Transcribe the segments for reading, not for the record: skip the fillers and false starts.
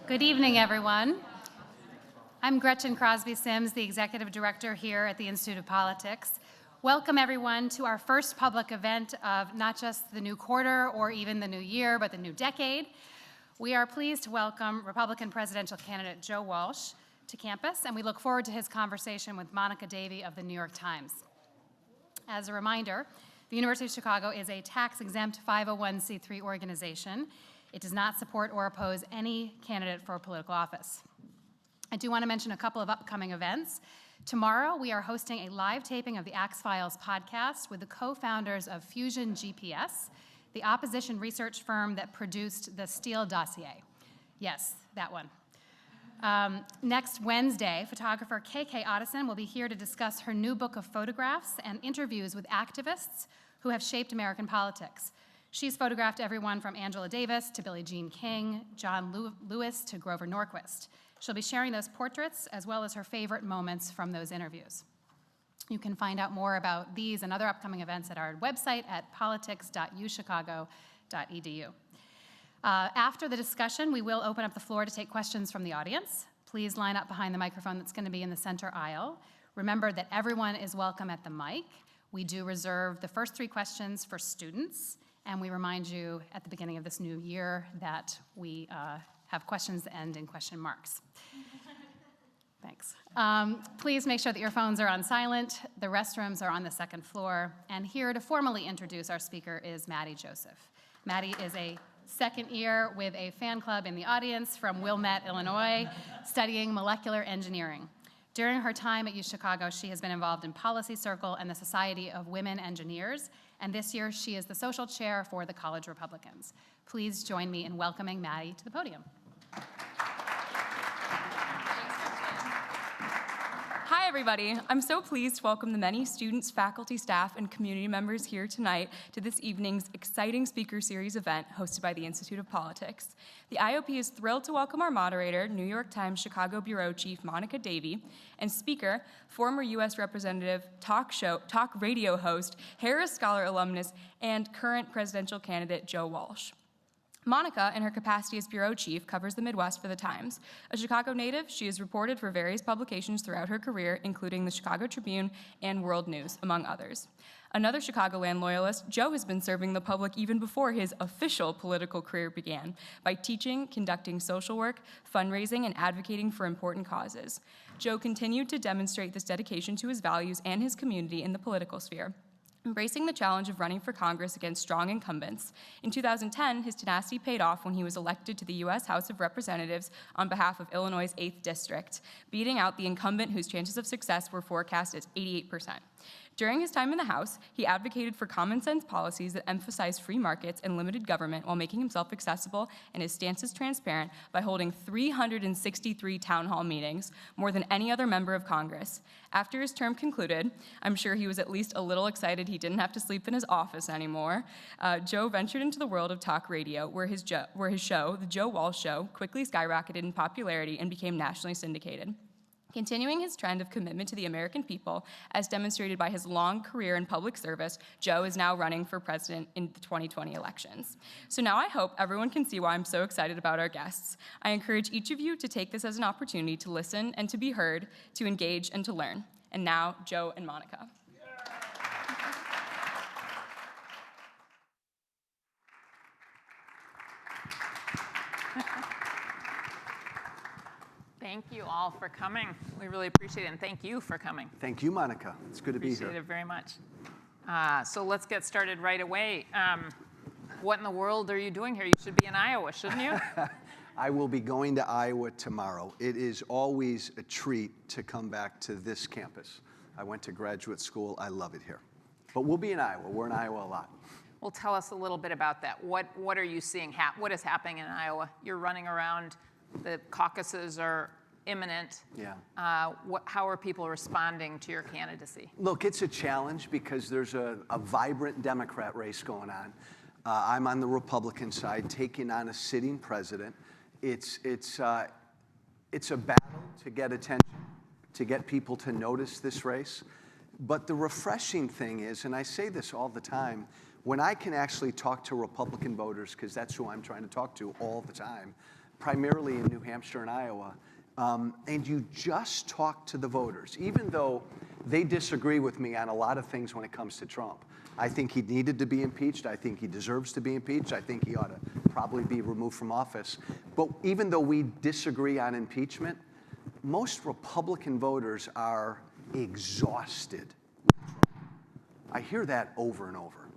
Good evening, everyone. I'm Gretchen Crosby Sims, the Executive Director here at the Institute of Politics. Welcome, everyone, to our first public event of not just the new quarter or even the new year, but the new decade. We are pleased to welcome Republican Presidential Candidate Joe Walsh to campus, and we look forward to his conversation with Monica Davey of the New York Times. As a reminder, the University of Chicago is a tax-exempt 501c3 organization. It does not support or oppose any candidate for political office. I do want to mention a couple of upcoming events. Tomorrow, we are hosting a live taping of the Axe Files podcast with the co-founders of Fusion GPS, the opposition research firm that produced the Steele dossier. Yes, that one. Next Wednesday, photographer KK Otteson will be here to discuss her new book of photographs and interviews with activists who have shaped American politics. She's photographed everyone from Angela Davis to Billie Jean King, John Lewis to Grover Norquist. She'll be sharing those portraits as well as her favorite moments from those interviews. You can find out more about these and other upcoming events at our website at politics.uchicago.edu. After the discussion, we will open up the floor to take questions from the audience. Please line up behind the microphone that's going to be in the center aisle. Remember that everyone is welcome at the mic. We do reserve the first 3 questions for students, and we remind you at the beginning of this new year that we have questions that end in question marks. Thanks. Please make sure that your phones are on silent. The restrooms are on the second floor. And here to formally introduce our speaker is Maddie Joseph. Maddie is a second year with a fan club in the audience from Wilmette, Illinois, studying molecular engineering. During her time at UChicago, she has been involved in Policy Circle and the Society of Women Engineers, and this year she is the social chair for the College Republicans. Please join me in welcoming Maddie to the podium. Hi, everybody. I'm so pleased to welcome the many students, faculty, staff, and community members here tonight to this evening's exciting speaker series event hosted by the Institute of Politics. The IOP is thrilled to welcome our moderator, New York Times Chicago Bureau Chief Monica Davey, and speaker, former U.S. Representative, talk radio host, Harris Scholar alumnus, and current presidential candidate Joe Walsh. Monica, in her capacity as bureau chief, covers the Midwest for the Times. A Chicago native, she has reported for various publications throughout her career, including the Chicago Tribune and World News, among others. Another Chicagoland loyalist, Joe has been serving the public even before his official political career began by teaching, conducting social work, fundraising, and advocating for important causes. Joe continued to demonstrate this dedication to his values and his community in the political sphere, embracing the challenge of running for Congress against strong incumbents. In 2010, his tenacity paid off when he was elected to the U.S. House of Representatives on behalf of Illinois' 8th District, beating out the incumbent whose chances of success were forecast as 88%. During his time in the House, he advocated for common-sense policies that emphasized free markets and limited government while making himself accessible and his stances transparent by holding 363 town hall meetings, more than any other member of Congress. After his term concluded, I'm sure he was at least a little excited he didn't have to sleep in his office anymore. Joe ventured into the world of talk radio, where his show, The Joe Walsh Show, quickly skyrocketed in popularity and became nationally syndicated. Continuing his trend of commitment to the American people, as demonstrated by his long career in public service, Joe is now running for president in the 2020 elections. So now I hope everyone can see why I'm so excited about our guests. I encourage each of you to take this as an opportunity to listen and to be heard, to engage and to learn. And now, Joe and Monica. Thank you all for coming. We really appreciate it, and thank you for coming. Thank you, Monica. It's good to be here. Appreciate it very much. So let's get started right away. What in the world are you doing here? You should be in Iowa, shouldn't you? I will be going to Iowa tomorrow. It is always a treat to come back to this campus. I went to graduate school. I love it here. But we'll be in Iowa. We're in Iowa a lot. Well, tell us a little bit about that. What are you seeing? What is happening in Iowa? You're running around. The caucuses are imminent. Yeah. How are people responding to your candidacy? Look, it's a challenge because there's a vibrant Democrat race going on. I'm on the Republican side, taking on a sitting president. It's a battle to get attention, to get people to notice this race. But the refreshing thing is, and I say this all the time, when I can actually talk to Republican voters, because that's who I'm trying to talk to all the time, primarily in New Hampshire and Iowa, and you just talk to the voters, even though they disagree with me on a lot of things when it comes to Trump. I think he needed to be impeached. I think he deserves to be impeached. I think he ought to probably be removed from office. But even though we disagree on impeachment, most Republican voters are exhausted. I hear that over and over.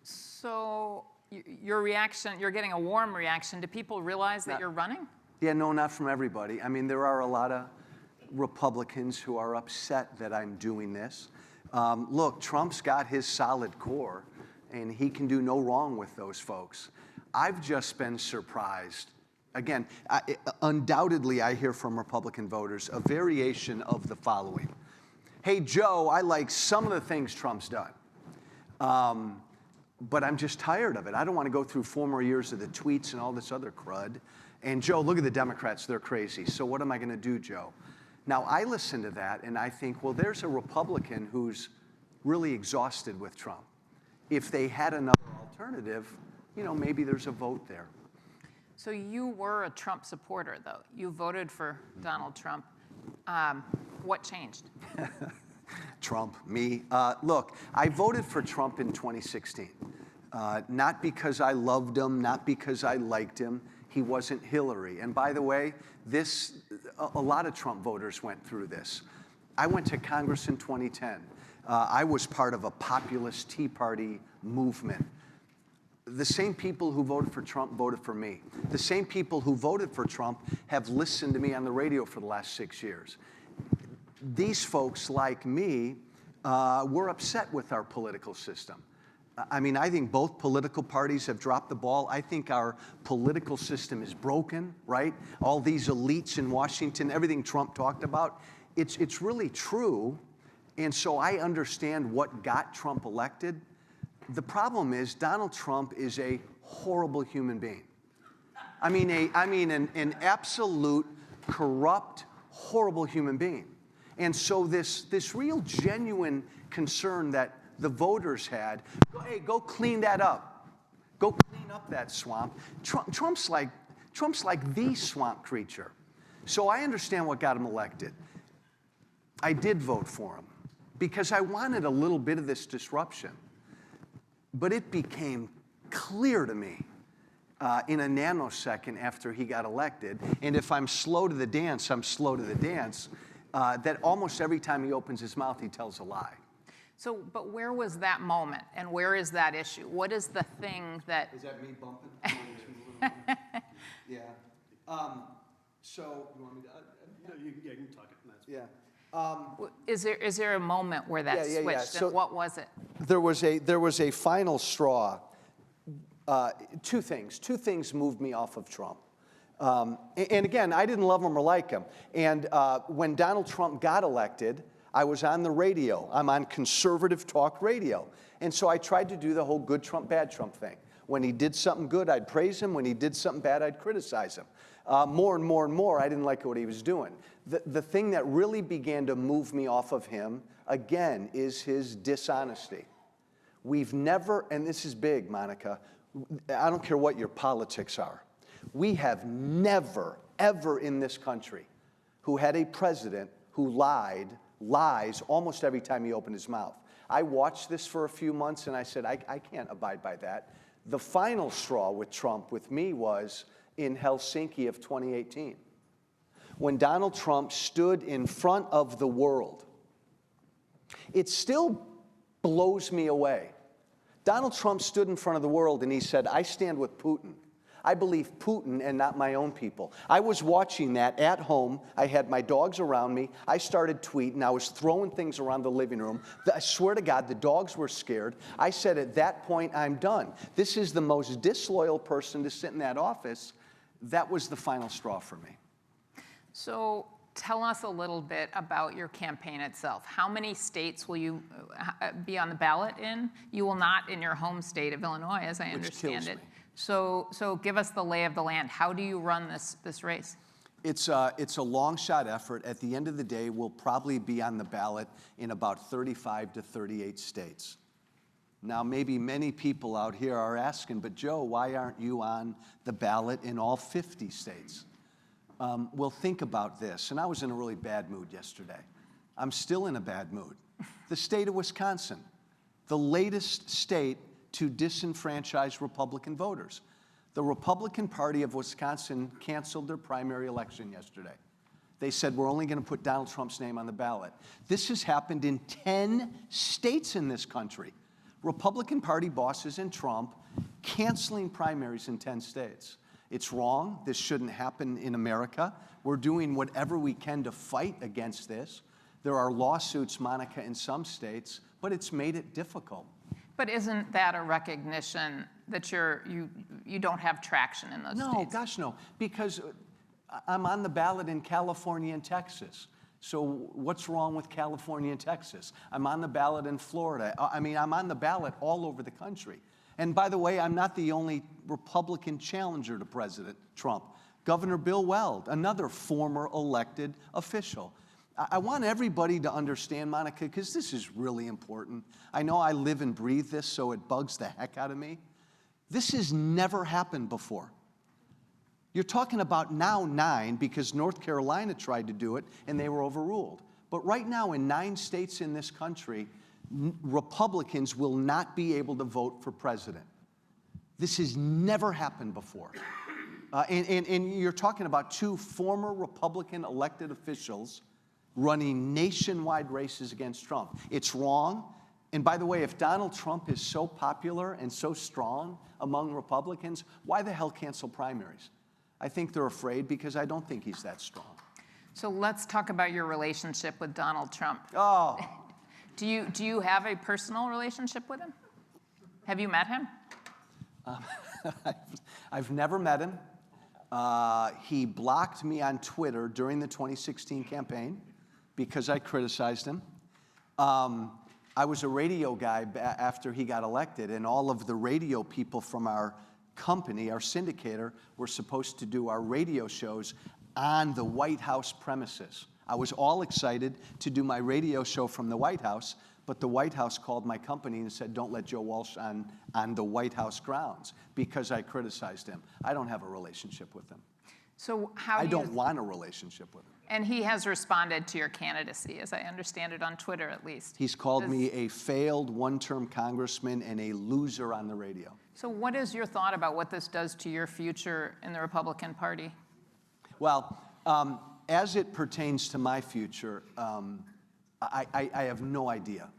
So your reaction, you're getting a warm reaction. Do people realize that you're running? Yeah, no, not from everybody. I mean, there are a lot of Republicans who are upset that I'm doing this. Look, Trump's got his solid core, and he can do no wrong with those folks. I've just been surprised. Again, undoubtedly, I hear from Republican voters a variation of the following. Hey, Joe, I like some of the things Trump's done, but I'm just tired of it. I don't want to go through 4 more years of the tweets and all this other crud. And Joe, look at the Democrats, they're crazy. So what am I going to do, Joe? Now, I listen to that and I think, well, there's a Republican who's really exhausted with Trump. If they had another alternative, you know, maybe there's a vote there. So you were a Trump supporter, though. You voted for Donald Trump. What changed? Trump, me. Look, I voted for Trump in 2016. Not because I loved him, not because I liked him. He wasn't Hillary. And by the way, a lot of Trump voters went through this. I went to Congress in 2010. I was part of a populist Tea Party movement. The same people who voted for Trump voted for me. The same people who voted for Trump have listened to me on the radio for the last 6 years. These folks, like me, were upset with our political system. I mean, I think both political parties have dropped the ball. I think our political system is broken, right? All these elites in Washington, everything Trump talked about, it's really true. And so I understand what got Trump elected. The problem is Donald Trump is a horrible human being. I mean an absolute corrupt, horrible human being. And so this real genuine concern that the voters had, hey, go clean that up. Go clean up that swamp. Trump's like the swamp creature. So I understand what got him elected. I did vote for him because I wanted a little bit of this disruption. But it became clear to me in a nanosecond after he got elected, and if I'm slow to the dance, I'm slow to the dance, that almost every time he opens his mouth, he tells a lie. So, but where was that moment, and where is that issue? What is the thing that... Is that me bumping? Yeah. So, you want me to... No, you can talk it. That's Yeah. Is there a moment where that switched, yeah. So and what was it? There was a final straw. Two things moved me off of Trump. And again, I didn't love him or like him. And when Donald Trump got elected, I was on the radio. I'm on conservative talk radio. And so I tried to do the whole good Trump, bad Trump thing. When he did something good, I'd praise him. When he did something bad, I'd criticize him. More and more and more, I didn't like what he was doing. The thing that really began to move me off of him, again, is his dishonesty. We've never, and this is big, Monica, I don't care what your politics are, we have never, ever in this country who had a president who lies almost every time he opened his mouth. I watched this for a few months and I said, I can't abide by that. The final straw with Trump, with me, was in Helsinki of 2018. When Donald Trump stood in front of the world. It still blows me away. Donald Trump stood in front of the world and he said, I stand with Putin. I believe Putin and not my own people. I was watching that at home. I had my dogs around me. I started tweeting. I was throwing things around the living room. I swear to God, the dogs were scared. I said, at that point, I'm done. This is the most disloyal person to sit in that office. That was the final straw for me. So tell us a little bit about your campaign itself. How many states will you be on the ballot in? You will not in your home state of Illinois, as I understand it. So give us the lay of the land. How do you run this race? It's a long shot effort. At the end of the day, we'll probably be on the ballot in about 35 to 38 states. Now, maybe many people out here are asking, but Joe, why aren't you on the ballot in all 50 states? Well, think about this. And I was in a really bad mood yesterday. I'm still in a bad mood. The state of Wisconsin, the latest state to disenfranchise Republican voters. The Republican Party of Wisconsin canceled their primary election yesterday. They said, we're only going to put Donald Trump's name on the ballot. This has happened in 10 states in this country. Republican Party bosses and Trump canceling primaries in 10 states. It's wrong. This shouldn't happen in America. We're doing whatever we can to fight against this. There are lawsuits, Monica, in some states, but it's made it difficult. But isn't that a recognition that you don't have traction in those states? No, gosh, no, because I'm on the ballot in California and Texas. So what's wrong with California and Texas? I'm on the ballot in Florida. I mean, I'm on the ballot all over the country. And by the way, I'm not the only Republican challenger to President Trump. Governor Bill Weld, another former elected official. I want everybody to understand, Monica, because this is really important. I know I live and breathe this, so it bugs the heck out of me. This has never happened before. You're talking about now 9 because North Carolina tried to do it and they were overruled. But right now in 9 states in this country, Republicans will not be able to vote for president. This has never happened before. And you're talking about 2 former Republican elected officials running nationwide races against Trump. It's wrong. And by the way, if Donald Trump is so popular and so strong among Republicans, why the hell cancel primaries? I think they're afraid because I don't think he's that strong. So let's talk about your relationship with Donald Trump. Oh. Do you have a personal relationship with him? Have you met him? I've never met him. He blocked me on Twitter during the 2016 campaign because I criticized him. I was a radio guy after he got elected, and all of the radio people from our company, our syndicator, were supposed to do our radio shows on the White House premises. I was all excited to do my radio show from the White House, but the White House called my company and said, don't let Joe Walsh on the White House grounds because I criticized him. I don't have a relationship with him. So how I don't want a relationship with him. And he has responded to your candidacy, as I understand it, on Twitter at least. He's called me a failed one-term congressman and a loser on the radio. So what is your thought about what this does to your future in the Republican Party? Well, as it pertains to my future, I have no idea.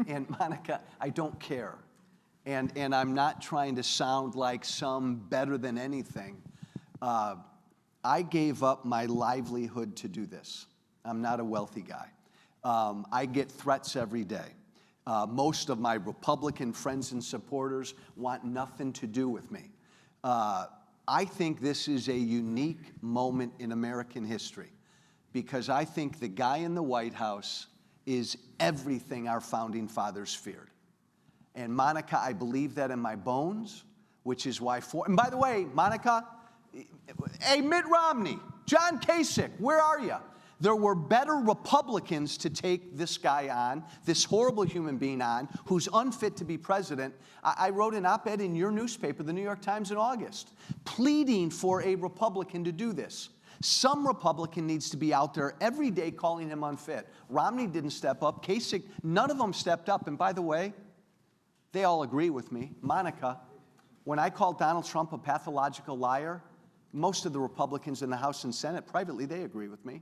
and Monica, I don't care. And I'm not trying to sound like some better than anything. I gave up my livelihood to do this. I'm not a wealthy guy. I get threats every day. Most of my Republican friends and supporters want nothing to do with me. I think this is a unique moment in American history because I think the guy in the White House is everything our founding fathers feared. And Monica, I believe that in my bones, which is why and by the way, Monica, hey, Mitt Romney, John Kasich, where are you? There were better Republicans to take this guy on, this horrible human being on, who's unfit to be president. I wrote an op-ed in your newspaper, the New York Times, in August, pleading for a Republican to do this. Some Republican needs to be out there every day calling him unfit. Romney didn't step up. Kasich, none of them stepped up. And by the way, they all agree with me. Monica, when I called Donald Trump a pathological liar, most of the Republicans in the House and Senate, privately, they agree with me.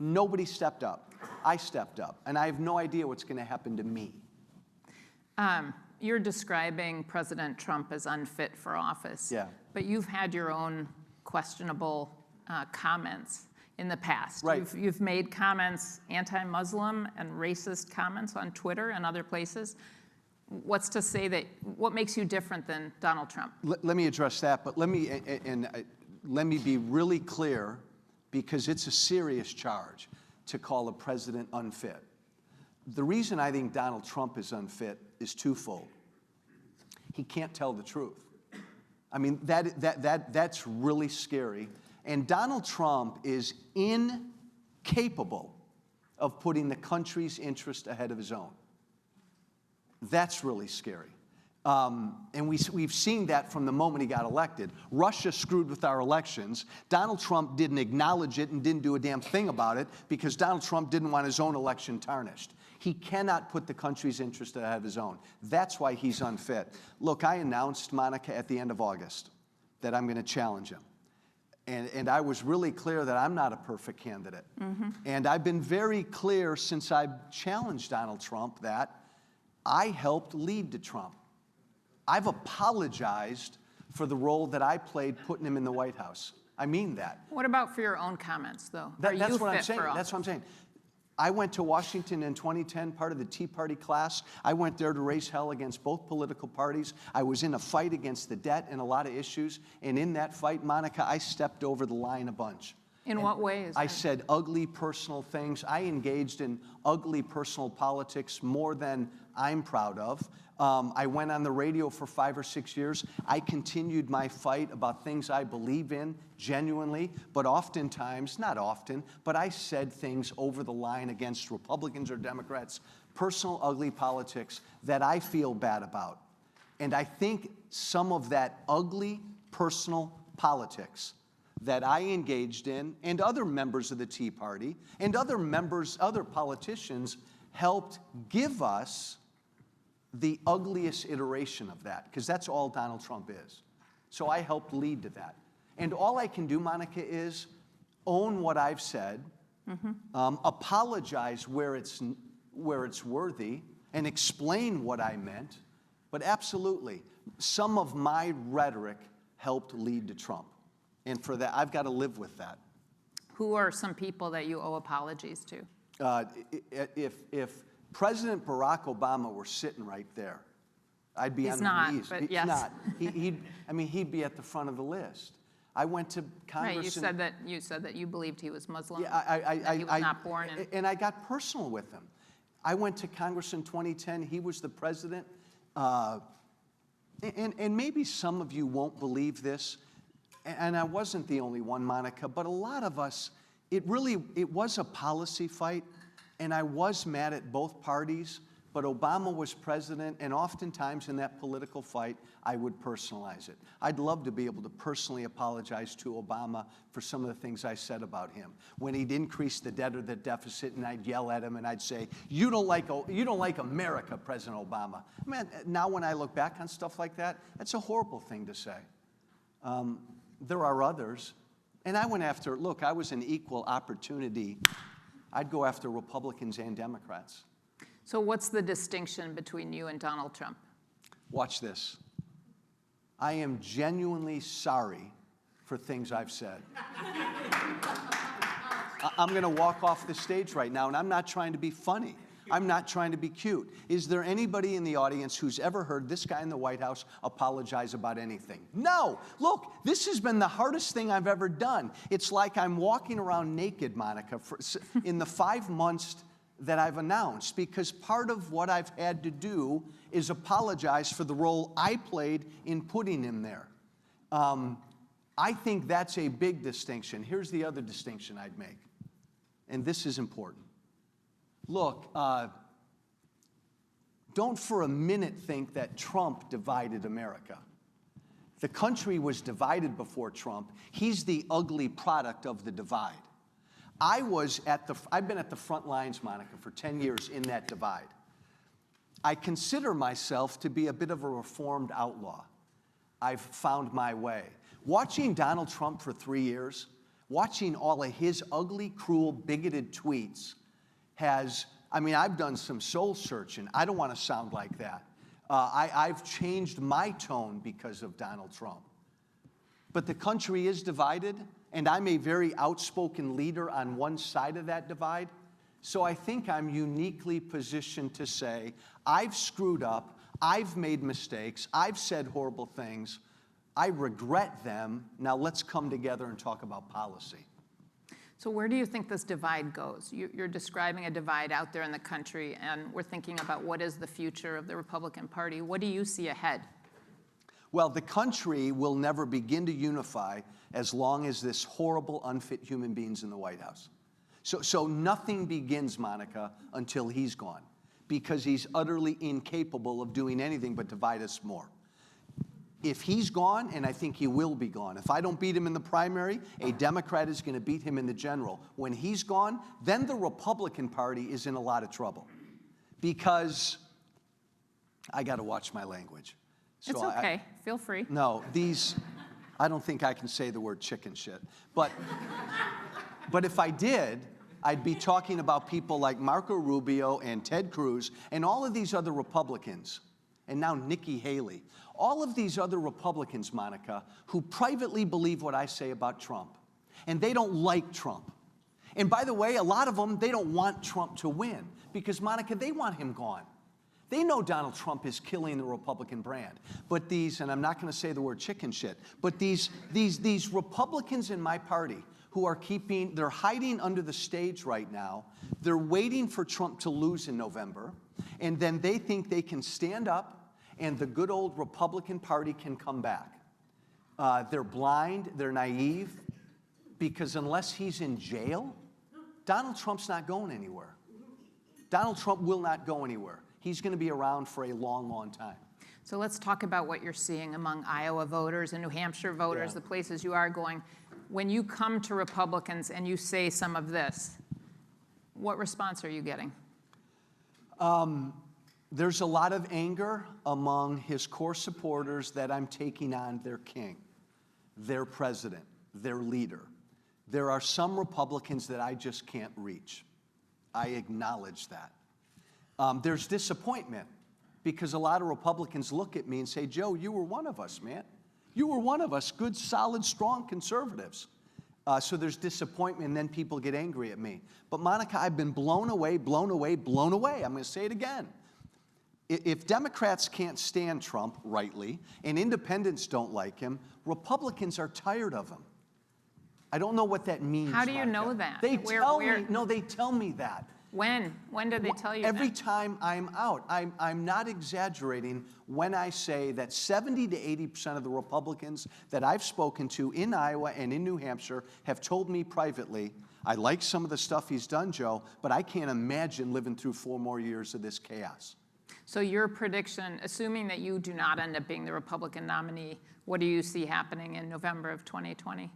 Nobody stepped up. I stepped up. And I have no idea what's going to happen to me. You're describing President Trump as unfit for office. Yeah. But you've had your own questionable comments in the past. Right. You've made comments, anti-Muslim and racist comments on Twitter and other places. What's to say that, what makes you different than Donald Trump? Let me address that, but let me be really clear, because it's a serious charge to call a president unfit. The reason I think Donald Trump is unfit is twofold. He can't tell the truth. I mean, that's really scary. And Donald Trump is incapable of putting the country's interest ahead of his own. That's really scary. And we've seen that from the moment he got elected. Russia screwed with our elections. Donald Trump didn't acknowledge it and didn't do a damn thing about it because Donald Trump didn't want his own election tarnished. He cannot put the country's interest ahead of his own. That's why he's unfit. Look, I announced, Monica, at the end of August that I'm going to challenge him. And I was really clear that I'm not a perfect candidate. And I've been very clear since I challenged Donald Trump that I helped lead to Trump. I've apologized for the role that I played putting him in the White House. I mean that. What about for your own comments, though? That's what I'm saying. That's what I'm saying. I went to Washington in 2010, part of the Tea Party class. I went there to raise hell against both political parties. I was in a fight against the debt and a lot of issues. And in that fight, Monica, I stepped over the line a bunch. In what ways? I said ugly personal things. I engaged in ugly personal politics more than I'm proud of. I went on the radio for 5 or 6 years. I continued my fight about things I believe in genuinely, but oftentimes, not often, but I said things over the line against Republicans or Democrats, personal ugly politics that I feel bad about. And I think some of that ugly personal politics that I engaged in, and other members of the Tea Party, and other politicians helped give us the ugliest iteration of that, because that's all Donald Trump is. So I helped lead to that. And all I can do, Monica, is own what I've said, apologize where it's worthy, and explain what I meant. But absolutely, some of my rhetoric helped lead to Trump. And for that, I've got to live with that. Who are some people that you owe apologies to? If President Barack Obama were sitting right there, I'd be on my knees. But He's yes. not. He'd be at the front of the list. I went to Congress. Right, you said that you believed he was Muslim. Yeah, that he was not born in. And I got personal with him. I went to Congress in 2010. He was the president. And maybe some of you won't believe this, and I wasn't the only one, Monica, but a lot of us, it was a policy fight, and I was mad at both parties, but Obama was president, and oftentimes in that political fight, I would personalize it. I'd love to be able to personally apologize to Obama for some of the things I said about him. When he'd increase the debt or the deficit, and I'd yell at him, and I'd say, you don't like America, President Obama. I mean, now when I look back on stuff like that, that's a horrible thing to say. There are others. And I went after, look, I was an equal opportunity. I'd go after Republicans and Democrats. So what's the distinction between you and Donald Trump? Watch this. I am genuinely sorry for things I've said. I'm going to walk off the stage right now, and I'm not trying to be funny. I'm not trying to be cute. Is there anybody in the audience who's ever heard this guy in the White House apologize about anything? No. Look, this has been the hardest thing I've ever done. It's like I'm walking around naked, Monica, in the 5 months that I've announced, because part of what I've had to do is apologize for the role I played in putting him there. I think that's a big distinction. Here's the other distinction I'd make, and this is important. Look, don't for a minute think that Trump divided America. The country was divided before Trump. He's the ugly product of the divide. I've been at the front lines, Monica, for 10 years in that divide. I consider myself to be a bit of a reformed outlaw. I've found my way. Watching Donald Trump for 3 years, watching all of his ugly, cruel, bigoted tweets I've done some soul searching. I don't want to sound like that. I've changed my tone because of Donald Trump. But the country is divided, and I'm a very outspoken leader on one side of that divide. So I think I'm uniquely positioned to say, I've screwed up, I've made mistakes, I've said horrible things, I regret them. Now let's come together and talk about policy. So where do you think this divide goes? You're describing a divide out there in the country, and we're thinking about what is the future of the Republican Party. What do you see ahead? Well, the country will never begin to unify as long as this horrible, unfit human being's in the White House. So nothing begins, Monica, until he's gone. because he's utterly incapable of doing anything but divide us more. If he's gone, and I think he will be gone, if I don't beat him in the primary, a Democrat is going to beat him in the general. When he's gone, then the Republican Party is in a lot of trouble. Because I got to watch my language. So It's okay. Feel free. No, I don't think I can say the word chicken shit. But if I did, I'd be talking about people like Marco Rubio and Ted Cruz and all of these other Republicans, and now Nikki Haley. All of these other Republicans, Monica, who privately believe what I say about Trump. And they don't like Trump. And by the way, a lot of them, they don't want Trump to win. Because, Monica, they want him gone. They know Donald Trump is killing the Republican brand. But these, and I'm not going to say the word chicken shit, but these Republicans in my party who are they're hiding under the stage right now. They're waiting for Trump to lose in November. And then they think they can stand up and the good old Republican Party can come back. They're blind, they're naive, because unless he's in jail, Donald Trump's not going anywhere. Donald Trump will not go anywhere. He's going to be around for a long, long time. So let's talk about what you're seeing among Iowa voters and New Hampshire voters, the places you are going. When you come to Republicans and you say some of this, what response are you getting? There's a lot of anger among his core supporters that I'm taking on their king, their president, their leader. There are some Republicans that I just can't reach. I acknowledge that. There's disappointment because a lot of Republicans look at me and say, Joe, you were one of us, man. You were one of us, good, solid, strong conservatives. So there's disappointment, and then people get angry at me. But Monica, I've been blown away, blown away, blown away. I'm going to say it again. If Democrats can't stand Trump, rightly, and independents don't like him, Republicans are tired of him. I don't know what that means, How do you Monica. know that? They tell me, no, they tell me that. When? When did they tell you Every that? time I'm out. I'm not exaggerating when I say that 70 to 80% of the Republicans that I've spoken to in Iowa and in New Hampshire have told me privately, I like some of the stuff he's done, Joe, but I can't imagine living through 4 more years of this chaos. So your prediction, assuming that you do not end up being the Republican nominee, what do you see happening in November of 2020?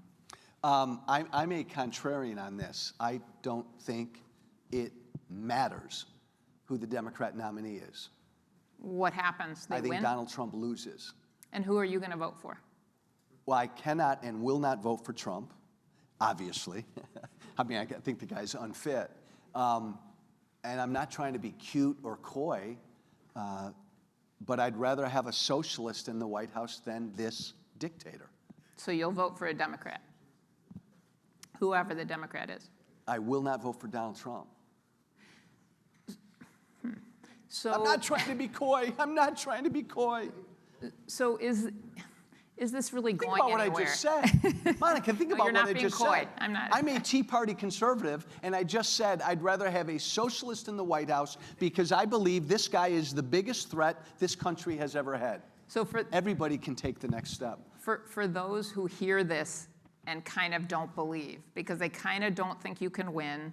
I'm a contrarian on this. I don't think it matters who the Democrat nominee is. What happens? They I think win? Donald Trump loses. And who are you going to vote for? Well, I cannot and will not vote for Trump, obviously. I mean, I think the guy's unfit. And I'm not trying to be cute or coy, but I'd rather have a socialist in the White House than this dictator. So you'll vote for a Democrat, whoever the Democrat is. I will not vote for Donald Trump. So I'm not trying to be coy. I'm not trying to be coy. So is this really Think going about anywhere? what I just said. Monica, think about you're what not I being just coy. said. I'm not. I'm a Tea Party conservative, and I just said I'd rather have a socialist in the White House because I believe this guy is the biggest threat this country has ever had. So Everybody can take the next step. for those who hear this and kind of don't believe, because they kind of don't think you can win,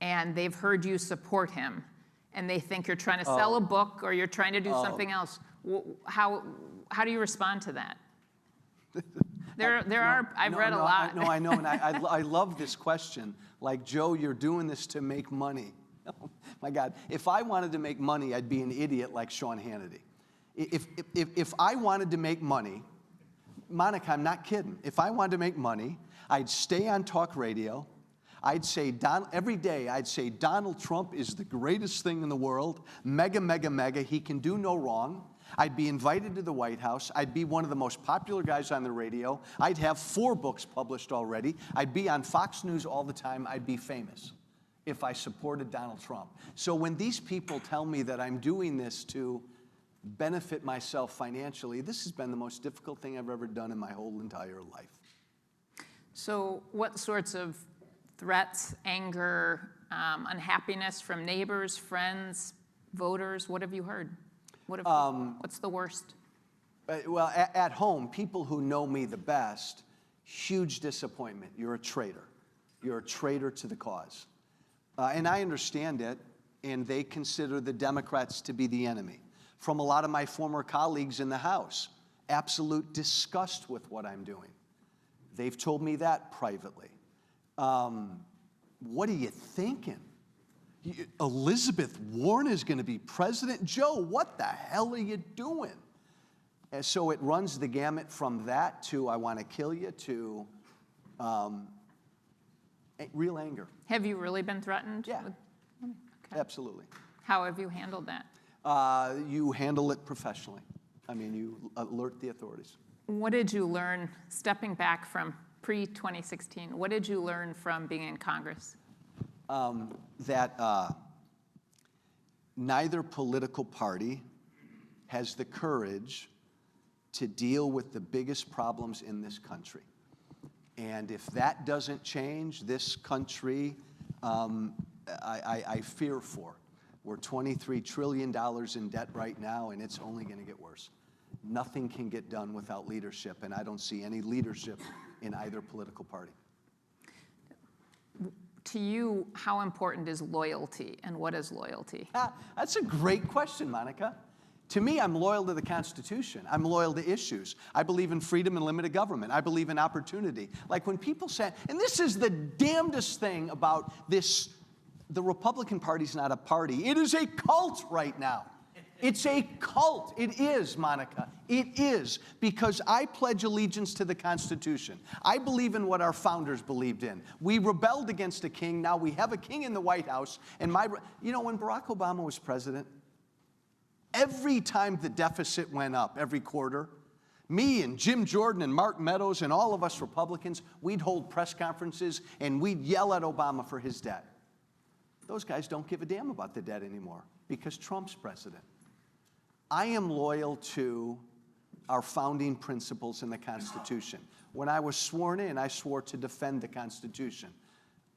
and they've heard you support him, and they think you're trying to sell a book or you're trying to do something else, how do you respond to that? I've read a lot. No, I know, and I love this question. Like, Joe, you're doing this to make money. Oh, my God. If I wanted to make money, I'd be an idiot like Sean Hannity. If I wanted to make money, Monica, I'm not kidding. If I wanted to make money, I'd stay on talk radio. I'd say, every day, I'd say, Donald Trump is the greatest thing in the world. Mega, mega, mega. He can do no wrong. I'd be invited to the White House. I'd be one of the most popular guys on the radio. I'd have 4 books published already. I'd be on Fox News all the time. I'd be famous if I supported Donald Trump. So when these people tell me that I'm doing this to benefit myself financially, this has been the most difficult thing I've ever done in my whole entire life. So what sorts of threats, anger, unhappiness from neighbors, friends, voters, what have you heard? What's the worst? Well, at home, people who know me the best, huge disappointment. You're a traitor. You're a traitor to the cause. And I understand it. and they consider the Democrats to be the enemy. From a lot of my former colleagues in the House, absolute disgust with what I'm doing. They've told me that privately. What are you thinking? Elizabeth Warren is going to be president? Joe, what the hell are you doing? And so it runs the gamut from that to I want to kill you to real anger. Have you really been threatened? Yeah, Okay. absolutely. How have you handled that? You handle it professionally. I mean, you alert the authorities. What did you learn, stepping back from pre-2016, what did you learn from being in Congress? That neither political party has the courage to deal with the biggest problems in this country. And if that doesn't change, this country, I fear for. We're $23 trillion in debt right now, and it's only going to get worse. Nothing can get done without leadership, and I don't see any leadership in either political party. To you, how important is loyalty, and what is loyalty? That's a great question, Monica. To me, I'm loyal to the Constitution. I'm loyal to issues. I believe in freedom and limited government. I believe in opportunity. Like when people say, and this is the damnedest thing about this, the Republican Party's not a party. It is a cult right now. It's a cult. It is, Monica. It is, because I pledge allegiance to the Constitution. I believe in what our founders believed in. We rebelled against a king. Now we have a king in the White House. And you know, when Barack Obama was president, every time the deficit went up, every quarter, me and Jim Jordan and Mark Meadows and all of us Republicans, we'd hold press conferences and we'd yell at Obama for his debt. Those guys don't give a damn about the debt anymore because Trump's president. I am loyal to our founding principles in the Constitution. When I was sworn in, I swore to defend the Constitution.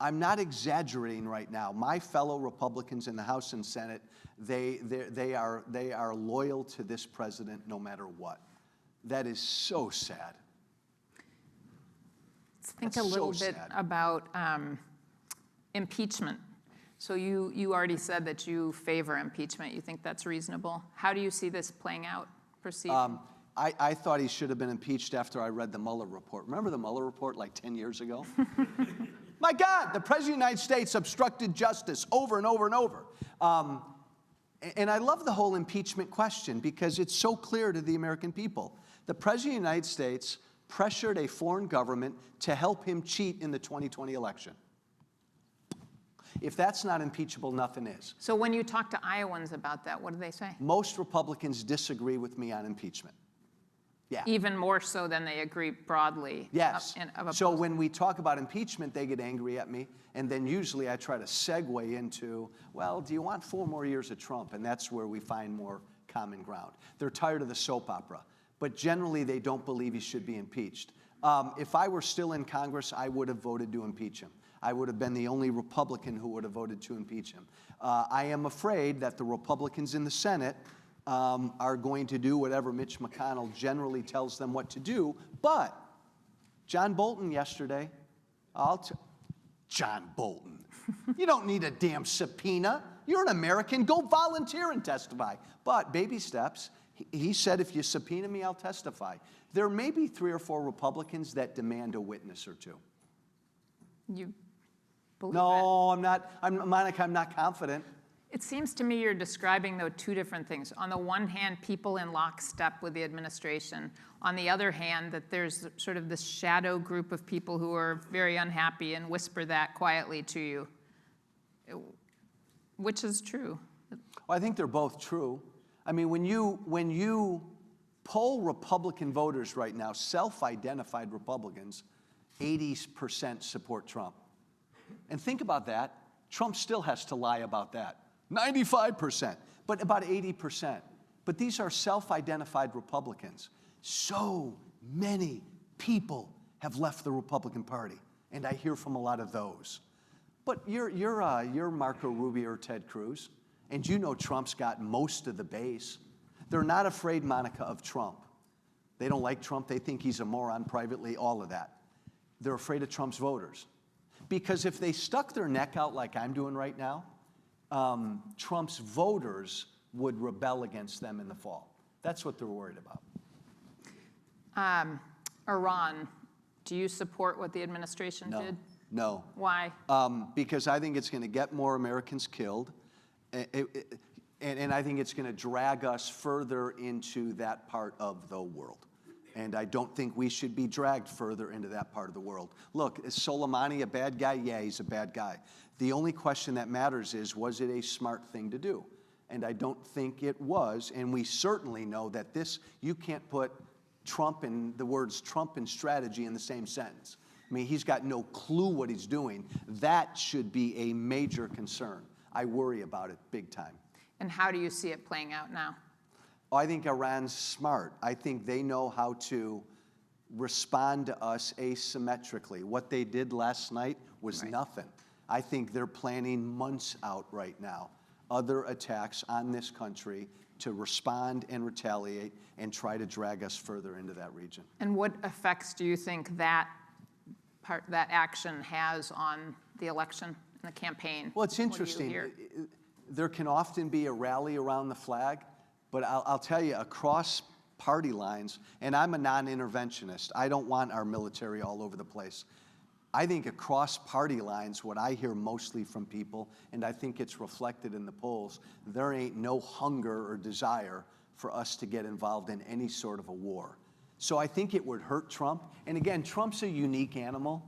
I'm not exaggerating right now. My fellow Republicans in the House and Senate, they are loyal to this president no matter what. That is so sad. Let's think a little bit about impeachment. So you already said that you favor impeachment. You think that's reasonable. How do you see this playing out, proceeding? I thought he should have been impeached after I read the Mueller report. Remember the Mueller report like 10 years ago? My God, the President of the United States obstructed justice over and over and over. And I love the whole impeachment question because it's so clear to the American people. The President of the United States pressured a foreign government to help him cheat in the 2020 election. If that's not impeachable, nothing is. So when you talk to Iowans about that, what do they say? Most Republicans disagree with me on impeachment. Yeah. Even more so than they agree broadly. Yes. So when we talk about impeachment, they get angry at me. And then usually I try to segue into, well, do you want 4 more years of Trump? And that's where we find more common ground. They're tired of the soap opera. But generally, they don't believe he should be impeached. If I were still in Congress, I would have voted to impeach him. I would have been the only Republican who would have voted to impeach him. I am afraid that the Republicans in the Senate are going to do whatever Mitch McConnell generally tells them what to do. But John Bolton yesterday, John Bolton, you don't need a damn subpoena. You're an American. Go volunteer and testify. But baby steps. He said, if you subpoena me, I'll testify. There may be 3 or 4 Republicans that demand a witness or 2. You believe No, I'm not. Monica, I'm not confident. It seems to me you're describing, though, 2 different things. On the one hand, people in lockstep with the administration. On the other hand, that there's sort of this shadow group of people who are very unhappy and whisper that quietly to you. Which is true? Well, I think they're both true. I mean, when you poll Republican voters right now, self-identified Republicans, 80% support Trump. And think about that. Trump still has to lie about that. 95%, but about 80%. But these are self-identified Republicans. So many people have left the Republican Party, and I hear from a lot of those. But you're Marco Rubio or Ted Cruz, and you know Trump's got most of the base. They're not afraid, Monica, of Trump. They don't like Trump. They think he's a moron privately, all of that. They're afraid of Trump's voters. Because if they stuck their neck out like I'm doing right now, Trump's voters would rebel against them in the fall. That's what they're worried about. Iran, do you support what the administration did? No. Why? Because I think it's going to get more Americans killed, and I think it's going to drag us further into that part of the world. And I don't think we should be dragged further into that part of the world. Look, is Soleimani a bad guy? Yeah, he's a bad guy. The only question that matters is, was it a smart thing to do? And I don't think it was, and we certainly know that you can't put Trump and the words Trump and strategy in the same sentence. I mean, he's got no clue what he's doing. That should be a major concern. I worry about it big time. And how do you see it playing out now? I think Iran's smart. I think they know how to respond to us asymmetrically. What they did last night was nothing. I think they're planning months out right now, other attacks on this country to respond and retaliate and try to drag us further into that region. And what effects do you think that action has on the election and the campaign? Well, it's interesting. There can often be a rally around the flag, but I'll tell you, across party lines, and I'm a non-interventionist. I don't want our military all over the place. I think across party lines, what I hear mostly from people, and I think it's reflected in the polls, there ain't no hunger or desire for us to get involved in any sort of a war. So I think it would hurt Trump. And again, Trump's a unique animal.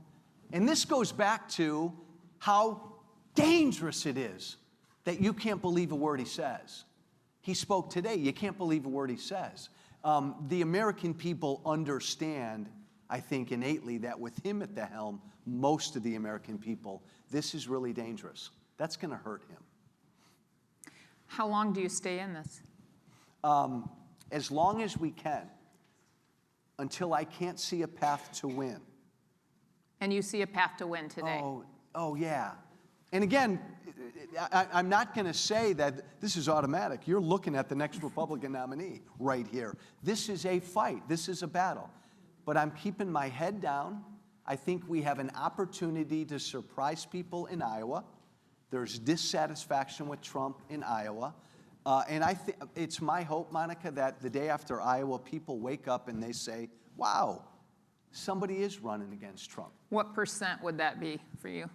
And this goes back to how dangerous it is that you can't believe a word he says. He spoke today. You can't believe a word he says. The American people understand, I think, innately that with him at the helm, most of the American people, this is really dangerous. That's going to hurt him. How long do you stay in this? As long as we can, until I can't see a path to win. And you see a path to win today? Oh yeah. And again, I'm not going to say that this is automatic. You're looking at the next Republican nominee right here. This is a fight. This is a battle. But I'm keeping my head down. I think we have an opportunity to surprise people in Iowa. There's dissatisfaction with Trump in Iowa. And I think it's my hope, Monica, that the day after Iowa, people wake up and they say, wow, somebody is running against Trump. What % would that be for you?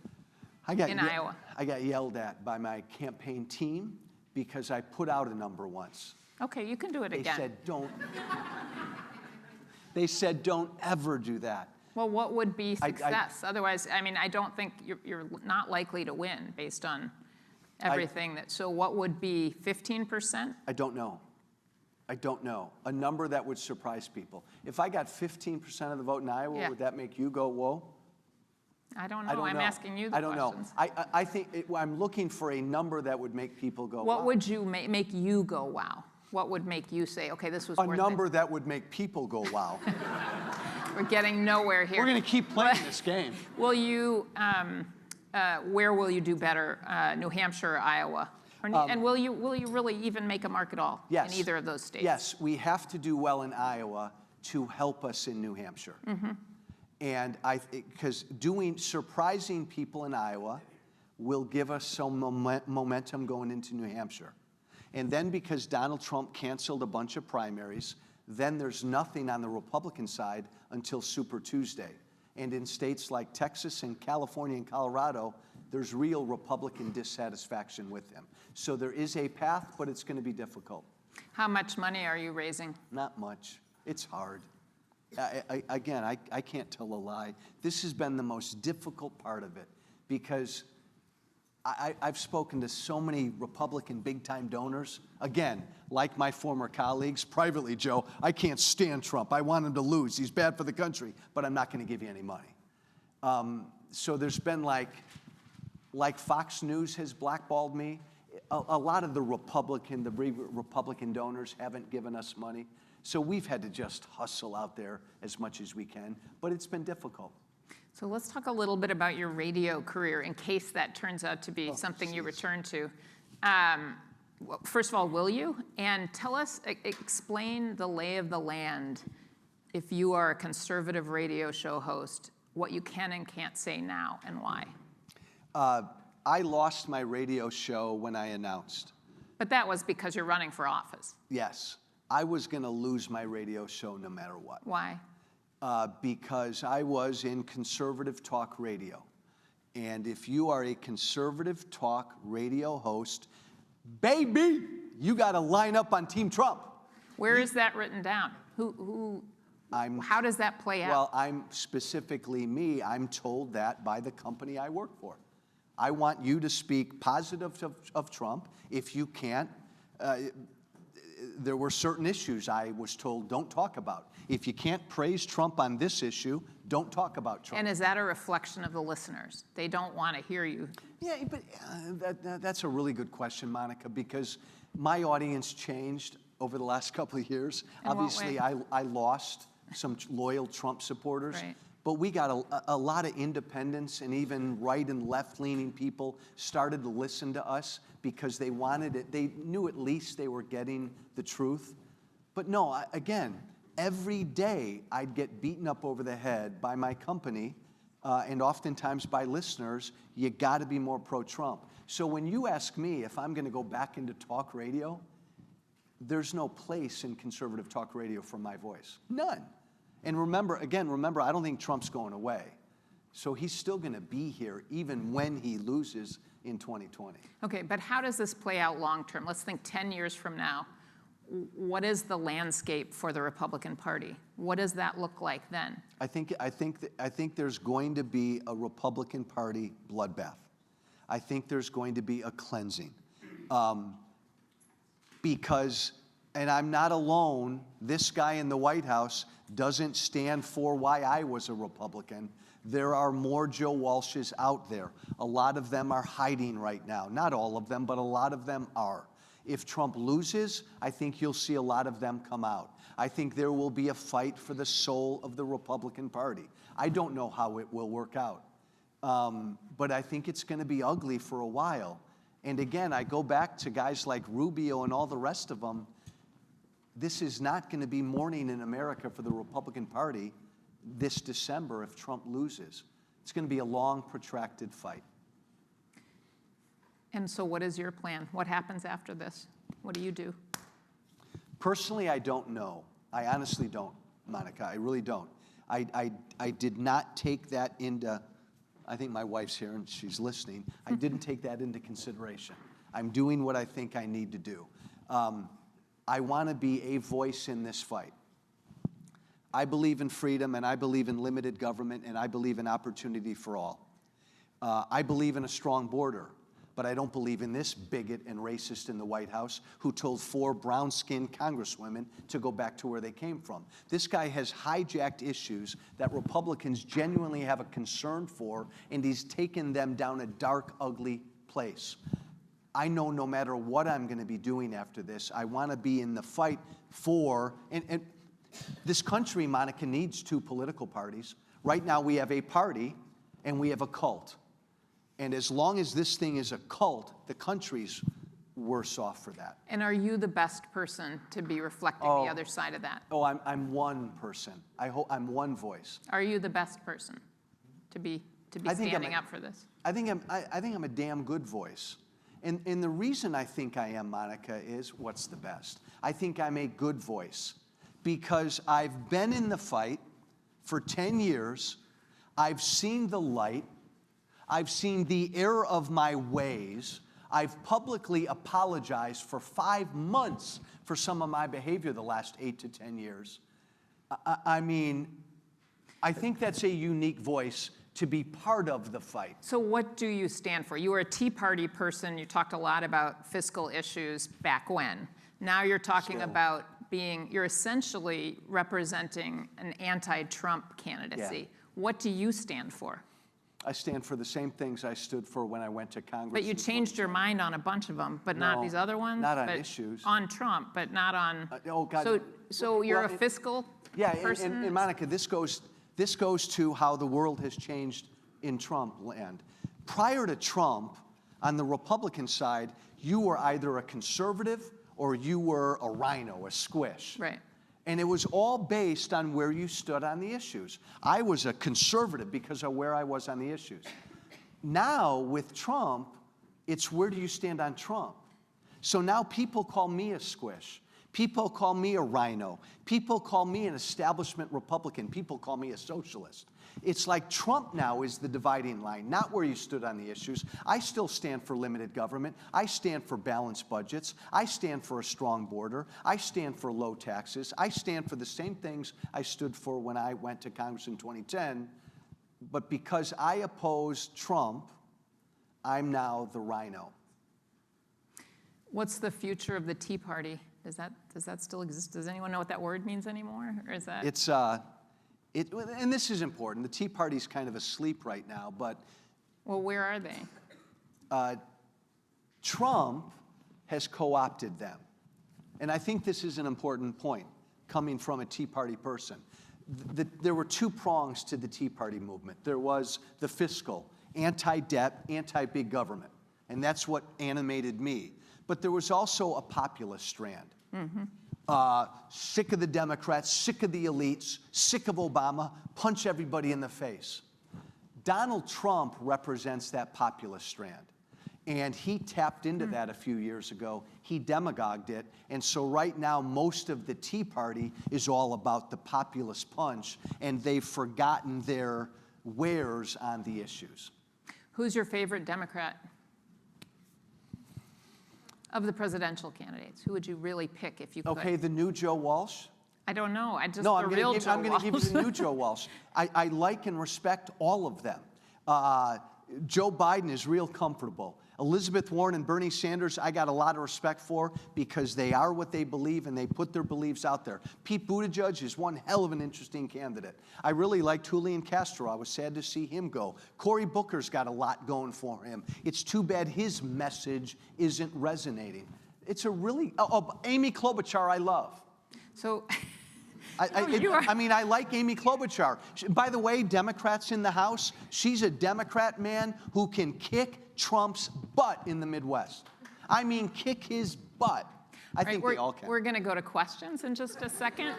Iowa. I got yelled at by my campaign team because I put out a number once. Okay, you can do it again. They said, don't ever do that. Well, what would be success? Otherwise, I mean, I don't think you're not likely to win based on everything. So what would be 15%? I don't know. I don't know. A number that would surprise people. If I got 15% of the vote in Iowa, would that make you go, whoa? I don't know. I'm asking you the questions. I don't know. I think I'm looking for a number that would make people go, What wow. would you make you go, wow? What would make you say, okay, this was worth it? A number that would make people go, wow. We're getting nowhere here. We're going to keep playing this game. Will you, where will you do better, New Hampshire or Iowa? And will you really even make a mark at all in either of those states? Yes, we have to do well in Iowa to help us in New Hampshire. Mm-hmm. And because surprising people in Iowa will give us some momentum going into New Hampshire. And then because Donald Trump canceled a bunch of primaries, then there's nothing on the Republican side until Super Tuesday. And in states like Texas and California and Colorado, there's real Republican dissatisfaction with him. So there is a path, but it's going to be difficult. How much money are you raising? Not much. It's hard. I can't tell a lie. This has been the most difficult part of it because I've spoken to so many Republican big-time donors. Again, like my former colleagues, privately, Joe, I can't stand Trump. I want him to lose. He's bad for the country, but I'm not going to give you any money. So there's been like Fox News has blackballed me. A lot of the Republican donors haven't given us money. So we've had to just hustle out there as much as we can, but it's been difficult. So let's talk a little bit about your radio career in case that turns out to be something you return to. First of all, will you? And tell us, explain the lay of the land if you are a conservative radio show host, what you can and can't say now and why. I lost my radio show when I announced. But that was because you're running for office. Yes, I was going to lose my radio show no matter what. Why? Because I was in conservative talk radio. And if you are a conservative talk radio host, baby, you got to line up on Team Trump. Where is that written down? How does that play out? Well, I'm specifically me. I'm told that by the company I work for. I want you to speak positive of Trump. If you can't, there were certain issues I was told don't talk about. If you can't praise Trump on this issue, don't talk about Trump. And is that a reflection of the listeners? They don't want to hear you. Yeah, but that's a really good question, Monica, because my audience changed over the last couple of years. In what Obviously, way? I lost some loyal Trump supporters. Right. But we got a lot of independents and even right and left-leaning people started to listen to us because they wanted it. They knew at least they were getting the truth. But no, again, every day I'd get beaten up over the head by my company and oftentimes by listeners. You got to be more pro-Trump. So when you ask me if I'm going to go back into talk radio, there's no place in conservative talk radio for my voice. None. And remember, I don't think Trump's going away. So he's still going to be here even when he loses in 2020. Okay, but how does this play out long term? Let's think 10 years from now. What is the landscape for the Republican Party? What does that look like then? I think there's going to be a Republican Party bloodbath. I think there's going to be a cleansing. Because, and I'm not alone, this guy in the White House doesn't stand for why I was a Republican. There are more Joe Walshes out there. A lot of them are hiding right now. Not all of them, but a lot of them are. If Trump loses, I think you'll see a lot of them come out. I think there will be a fight for the soul of the Republican Party. I don't know how it will work out. But I think it's going to be ugly for a while. And again, I go back to guys like Rubio and all the rest of them. This is not going to be morning in America for the Republican Party this December if Trump loses. It's going to be a long, protracted fight. And so what is your plan? What happens after this? What do you do? Personally, I don't know. I honestly don't, Monica. I really don't. I did not take that into, I think my wife's here and she's listening. I didn't take that into consideration. I'm doing what I think I need to do. I want to be a voice in this fight. I believe in freedom, and I believe in limited government, and I believe in opportunity for all. I believe in a strong border, but I don't believe in this bigot and racist in the White House who told 4 brown-skinned congresswomen to go back to where they came from. This guy has hijacked issues that Republicans genuinely have a concern for, and he's taken them down a dark, ugly place. I know no matter what I'm going to be doing after this, I want to be in the fight for, and this country, Monica, needs 2 political parties. Right now we have a party and we have a cult. And as long as this thing is a cult, the country's worse off for that. And are you the best person to be reflecting the other side of that? Oh, I'm one person. I'm one voice. Are you the best person to be standing up for this? I think I'm a damn good voice. And the reason I think I am, Monica, is what's the best? I think I'm a good voice because I've been in the fight for 10 years. I've seen the light. I've seen the error of my ways. I've publicly apologized for 5 months for some of my behavior the last 8 to 10 years. I mean, I think that's a unique voice to be part of the fight. So what do you stand for? You were a Tea Party person. You talked a lot about fiscal issues back when. Now you're talking about you're essentially representing an anti-Trump candidacy. Yeah. What do you stand for? I stand for the same things I stood for when I went to Congress. But you changed your mind on a bunch of them, but not these other ones? Not on issues. On Trump, but not on... oh, God. So you're a fiscal person? And Monica, this goes to how the world has changed in Trump land. Prior to Trump, on the Republican side, you were either a conservative or you were a rhino, a squish. Right. And it was all based on where you stood on the issues. I was a conservative because of where I was on the issues. now with Trump, it's where do you stand on Trump? So now people call me a squish. People call me a rhino. People call me an establishment Republican. People call me a socialist. It's like Trump now is the dividing line, not where you stood on the issues. I still stand for limited government. I stand for balanced budgets. I stand for a strong border. I stand for low taxes. I stand for the same things I stood for when I went to Congress in 2010. But because I oppose Trump, I'm now the rhino. What's the future of the Tea Party? Does that still exist? Does anyone know what that word means anymore? Or is that? It's, and this is important. The Tea Party's kind of asleep right now, but. Well, where are they? Trump has co-opted them. And I think this is an important point, coming from a Tea Party person. There were two prongs to the Tea Party movement. There was the fiscal, anti-debt, anti-big government. And that's what animated me. But there was also a populist strand. Sick of the Democrats, sick of the elites, sick of Obama, punch everybody in the face. Donald Trump represents that populist strand. And he tapped into that a few years ago. He demagogued it. And so right now, most of the Tea Party is all about the populist punch, and they've forgotten their wares on the issues. Who's your favorite Democrat? Of the presidential candidates, who would you really pick if you could? Okay, the new Joe Walsh. I don't know. I'm going to give you the new Joe Walsh. I like and respect all of them. Joe Biden is real comfortable. Elizabeth Warren and Bernie Sanders, I got a lot of respect for because they are what they believe and they put their beliefs out there. Pete Buttigieg is one hell of an interesting candidate. I really liked Julian Castro. I was sad to see him go. Cory Booker's got a lot going for him. It's too bad his message isn't resonating. It's a really, Amy Klobuchar I love. So. I mean, I like Amy Klobuchar. By the way, Democrats in the House, she's a Democrat, man, who can kick Trump's butt in the Midwest. I mean, kick his butt. I think they all can. We're going to go to questions in just a second,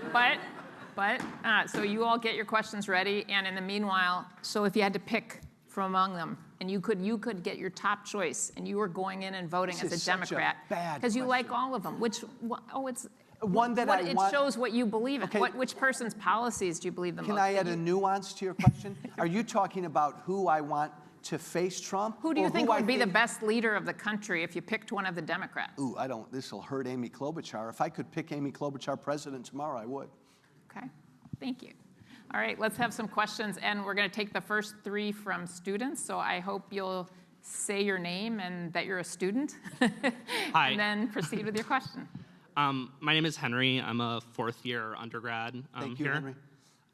so you all get your questions ready, and in the meanwhile, so if you had to pick from among them, and you could get your top choice, and you were going in and voting as a Democrat, because you like all of them. It shows what you believe in. Okay. Which person's policies do you believe the most? Can I add a nuance to your question? Are you talking about who I want to face Trump? Who do you think would be the best leader of the country if you picked one of the Democrats? Ooh, this will hurt Amy Klobuchar. If I could pick Amy Klobuchar president tomorrow, I would. Okay, thank you. All right, let's have some questions, and we're going to take the first three from students, so I hope you'll say your name and that you're a student. Hi. And then proceed with your question. My name is Henry. I'm a fourth-year undergrad Thank you, here.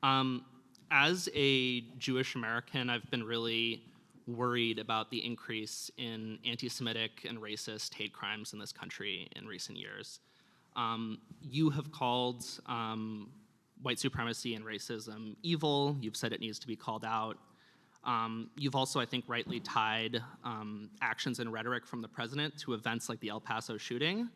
Henry. As a Jewish American, I've been really worried about the increase in anti-Semitic and racist hate crimes in this country in recent years. You have called white supremacy and racism evil. You've said it needs to be called out. You've also, I think, rightly tied actions and rhetoric from the president to events like the El Paso shooting.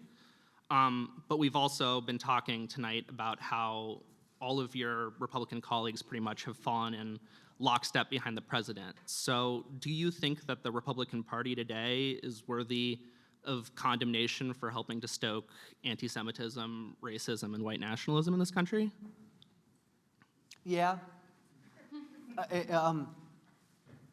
But we've also been talking tonight about how all of your Republican colleagues pretty much have fallen in lockstep behind the president. So do you think that the Republican Party today is worthy of condemnation for helping to stoke anti-Semitism, racism, and white nationalism in this country? Yeah.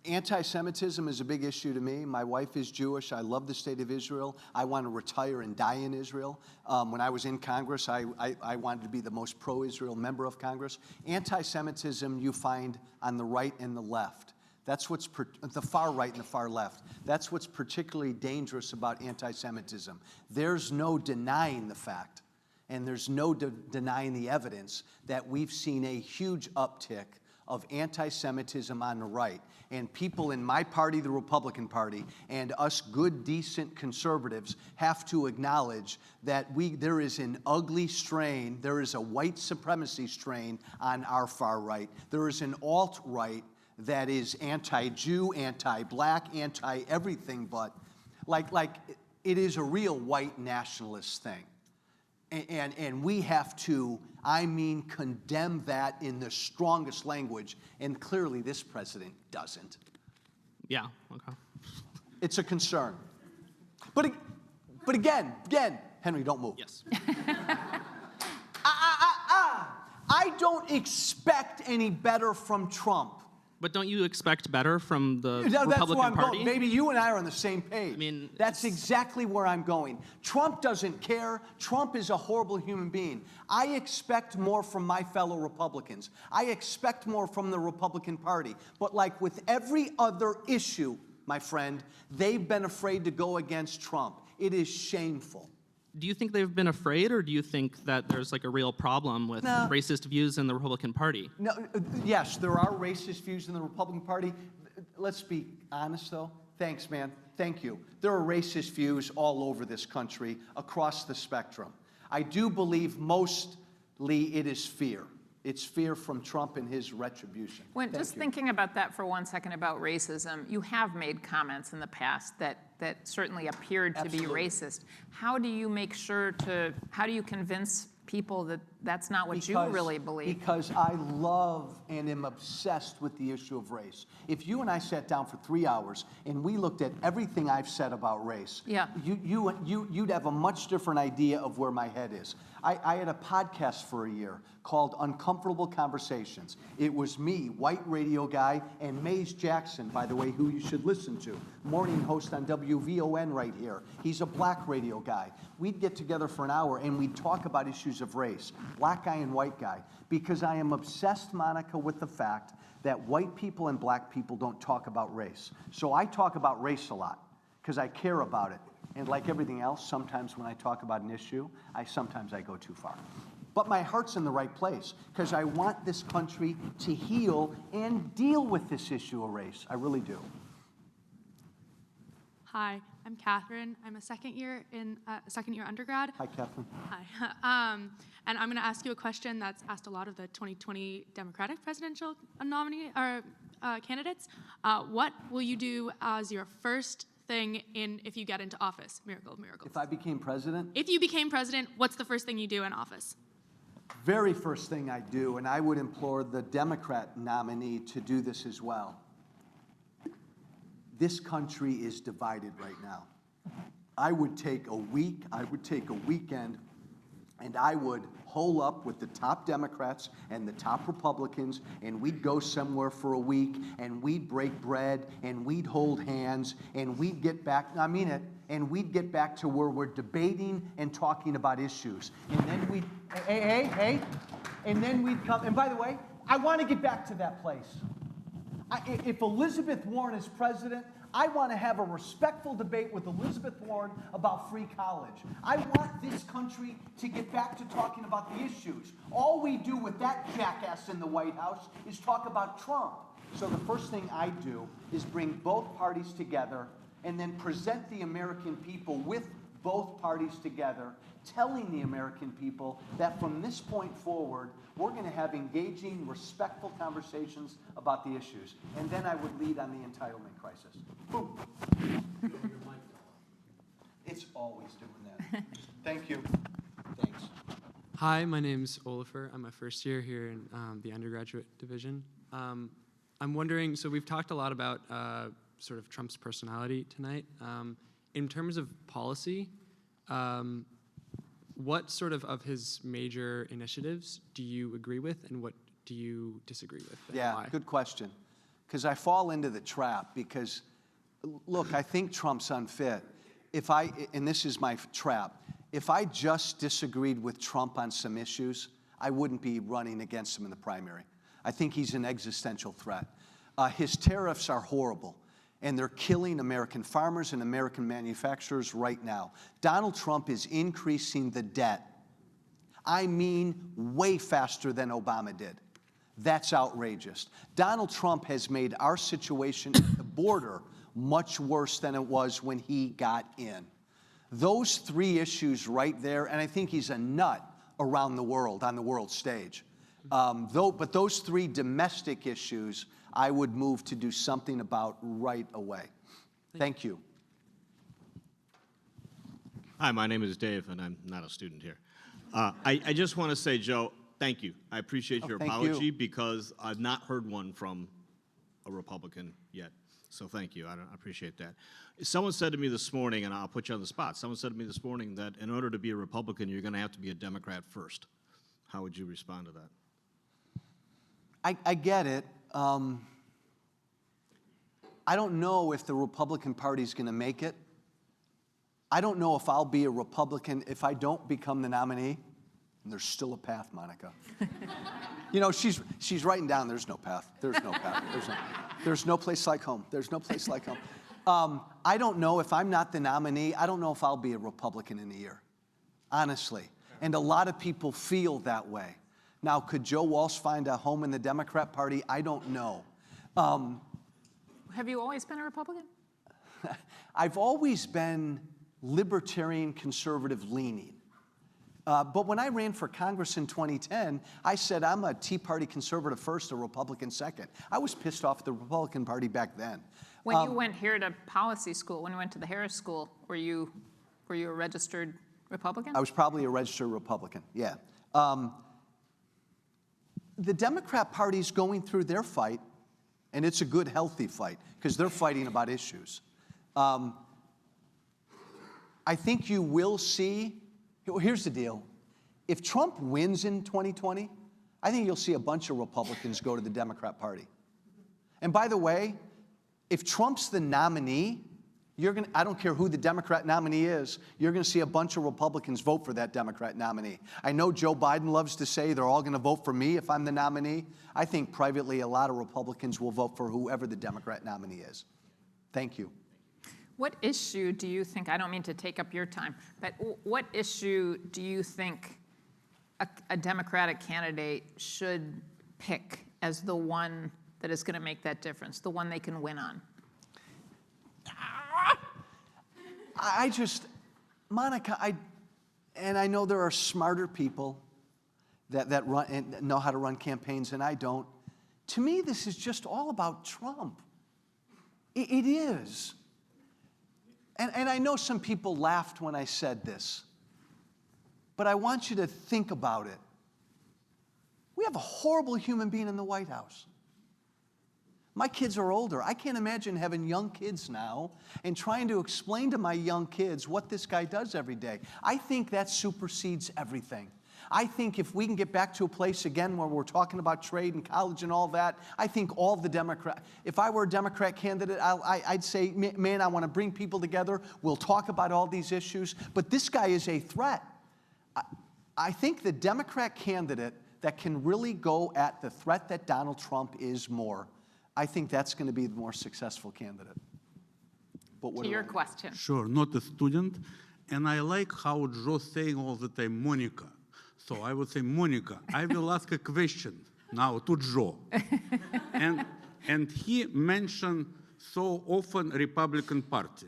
Anti-Semitism is a big issue to me. My wife is Jewish. I love the state of Israel. I want to retire and die in Israel. When I was in Congress, I wanted to be the most pro-Israel member of Congress. Anti-Semitism you find on the right and the left. That's what's the far right and the far left. That's what's particularly dangerous about anti-Semitism. There's no denying the fact, and there's no denying the evidence that we've seen a huge uptick of anti-Semitism on the right. And people in my party, the Republican Party, and us good, decent conservatives have to acknowledge that there is an ugly strain, there is a white supremacy strain on our far right. There is an alt-right that is anti-Jew, anti-black, anti-everything but. Like it is a real white nationalist thing. And we have to, condemn that in the strongest language, and clearly this president doesn't. Yeah, okay. It's a concern. But again, Henry, don't move. Yes. I don't expect any better from Trump. But don't you expect better from the That's Republican where I'm Party? going. Maybe you and I are on the same page. I mean, that's exactly where I'm going. Trump doesn't care. Trump is a horrible human being. I expect more from my fellow Republicans. I expect more from the Republican Party. But like with every other issue, my friend, they've been afraid to go against Trump. It is shameful. Do you think they've been afraid, or do you think that there's like a real problem with racist views in the Republican Party? No, yes, there are racist views in the Republican Party. Let's be honest, though. Thanks, man. Thank you. There are racist views all over this country, across the spectrum. I do believe mostly it is fear. It's fear from Trump and his retribution. Just thinking about that for 1 second about racism, you have made comments in the past that certainly appeared to be racist. How do you make sure how do you convince people that that's not what you really believe? Because I love and am obsessed with the issue of race. If you and I sat down for 3 hours and we looked at everything I've said about race, you'd have a much different idea of where my head is. I had a podcast for a year called Uncomfortable Conversations. It was me, white radio guy, and Maze Jackson, by the way, who you should listen to, morning host on WVON right here. He's a black radio guy. We'd get together for an hour and we'd talk about issues of race, black guy and white guy, because I am obsessed, Monica, with the fact that white people and black people don't talk about race. So I talk about race a lot because I care about it. And like everything else, sometimes when I talk about an issue, sometimes I go too far. But my heart's in the right place because I want this country to heal and deal with this issue of race. I really do. Hi, I'm Catherine. I'm a second year undergrad. Hi, Catherine. Hi. And I'm going to ask you a question that's asked a lot of the 2020 Democratic presidential candidates. What will you do as your first thing if you get into office? Miracle of miracles. If I became president? If you became president, what's the first thing you do in office? Very first thing I do, and I would implore the Democrat nominee to do this as well. This country is divided right now. I would take a week, I would take a weekend, and I would hole up with the top Democrats and the top Republicans, and we'd go somewhere for a week, and we'd break bread, and we'd hold hands, and we'd get back, I mean it, and we'd get back to where we're debating and talking about issues. And then we'd, hey, and then we'd come, and by the way, I want to get back to that place. If Elizabeth Warren is president, I want to have a respectful debate with Elizabeth Warren about free college. I want this country to get back to talking about the issues. All we do with that jackass in the White House is talk about Trump. So the first thing I do is bring both parties together and then present the American people with both parties together, telling the American people that from this point forward, we're going to have engaging, respectful conversations about the issues. And then I would lead on the entitlement crisis. Boom. It's always doing that. Thank you. Thanks. Hi, my name's Oliver. I'm a first year here in the undergraduate division. I'm wondering, so we've talked a lot about sort of Trump's personality tonight. In terms of policy, what sort of his major initiatives do you agree with, and what do you disagree with? Yeah, why? Good question. Because I fall into the trap because, look, I think Trump's unfit. And this is my trap, if I just disagreed with Trump on some issues, I wouldn't be running against him in the primary. I think he's an existential threat. His tariffs are horrible, and they're killing American farmers and American manufacturers right now. Donald Trump is increasing the debt. I mean, way faster than Obama did. That's outrageous. Donald Trump has made our situation at the border much worse than it was when he got in. Those three issues right there, and I think he's a nut around the world, on the world stage. But those three domestic issues, I would move to do something about right away. Thank you. Hi, my name is Dave, and I'm not a student here. I just want to say, Joe, thank you. I appreciate your apology because I've not heard one from a Republican yet. So thank you. I appreciate that. Someone said to me this morning, and I'll put you on the spot, someone said to me this morning that in order to be a Republican, you're going to have to be a Democrat first. How would you respond to that? I get it. I don't know if the Republican Party is going to make it. I don't know if I'll be a Republican if I don't become the nominee. And there's still a path, Monica. You know, she's writing down, there's no path. There's no path. There's no place like home. There's no place like home. I don't know if I'm not the nominee, I don't know if I'll be a Republican in a year, honestly. And a lot of people feel that way. Now, could Joe Walsh find a home in the Democrat Party? I don't know. Have you always been a Republican? I've always been libertarian, conservative leaning. But when I ran for Congress in 2010, I said I'm a Tea Party conservative first, a Republican second. I was pissed off at the Republican Party back then. When you went here to policy school, when you went to the Harris School, were you a registered Republican? I was probably a registered Republican, yeah. The Democrat Party's going through their fight, and it's a good, healthy fight, because they're fighting about issues. I think you will see, here's the deal. If Trump wins in 2020, I think you'll see a bunch of Republicans go to the Democrat Party. And by the way, if Trump's the nominee, I don't care who the Democrat nominee is, you're going to see a bunch of Republicans vote for that Democrat nominee. I know Joe Biden loves to say they're all going to vote for me if I'm the nominee. I think privately a lot of Republicans will vote for whoever the Democrat nominee is. Thank you. What issue do you think, I don't mean to take up your time, but what issue do you think a Democratic candidate should pick as the one that is going to make that difference, the one they can win on? Monica, I know there are smarter people that run and know how to run campaigns, and I don't. To me, this is just all about Trump. It is. And I know some people laughed when I said this, but I want you to think about it. We have a horrible human being in the White House. My kids are older. I can't imagine having young kids now and trying to explain to my young kids what this guy does every day. I think that supersedes everything. I think if we can get back to a place again where we're talking about trade and college and all that, I think all the if I were a Democrat candidate, I'd say, man, I want to bring people together. We'll talk about all these issues. But this guy is a threat. I think the Democrat candidate that can really go at the threat that Donald Trump is more, I think that's going to be the more successful candidate. But what to your question. Sure, not a student. And I like how Joe's saying all the time, Monica. So I would say, Monica, I will ask a question now to Joe. and he mentioned so often Republican Party.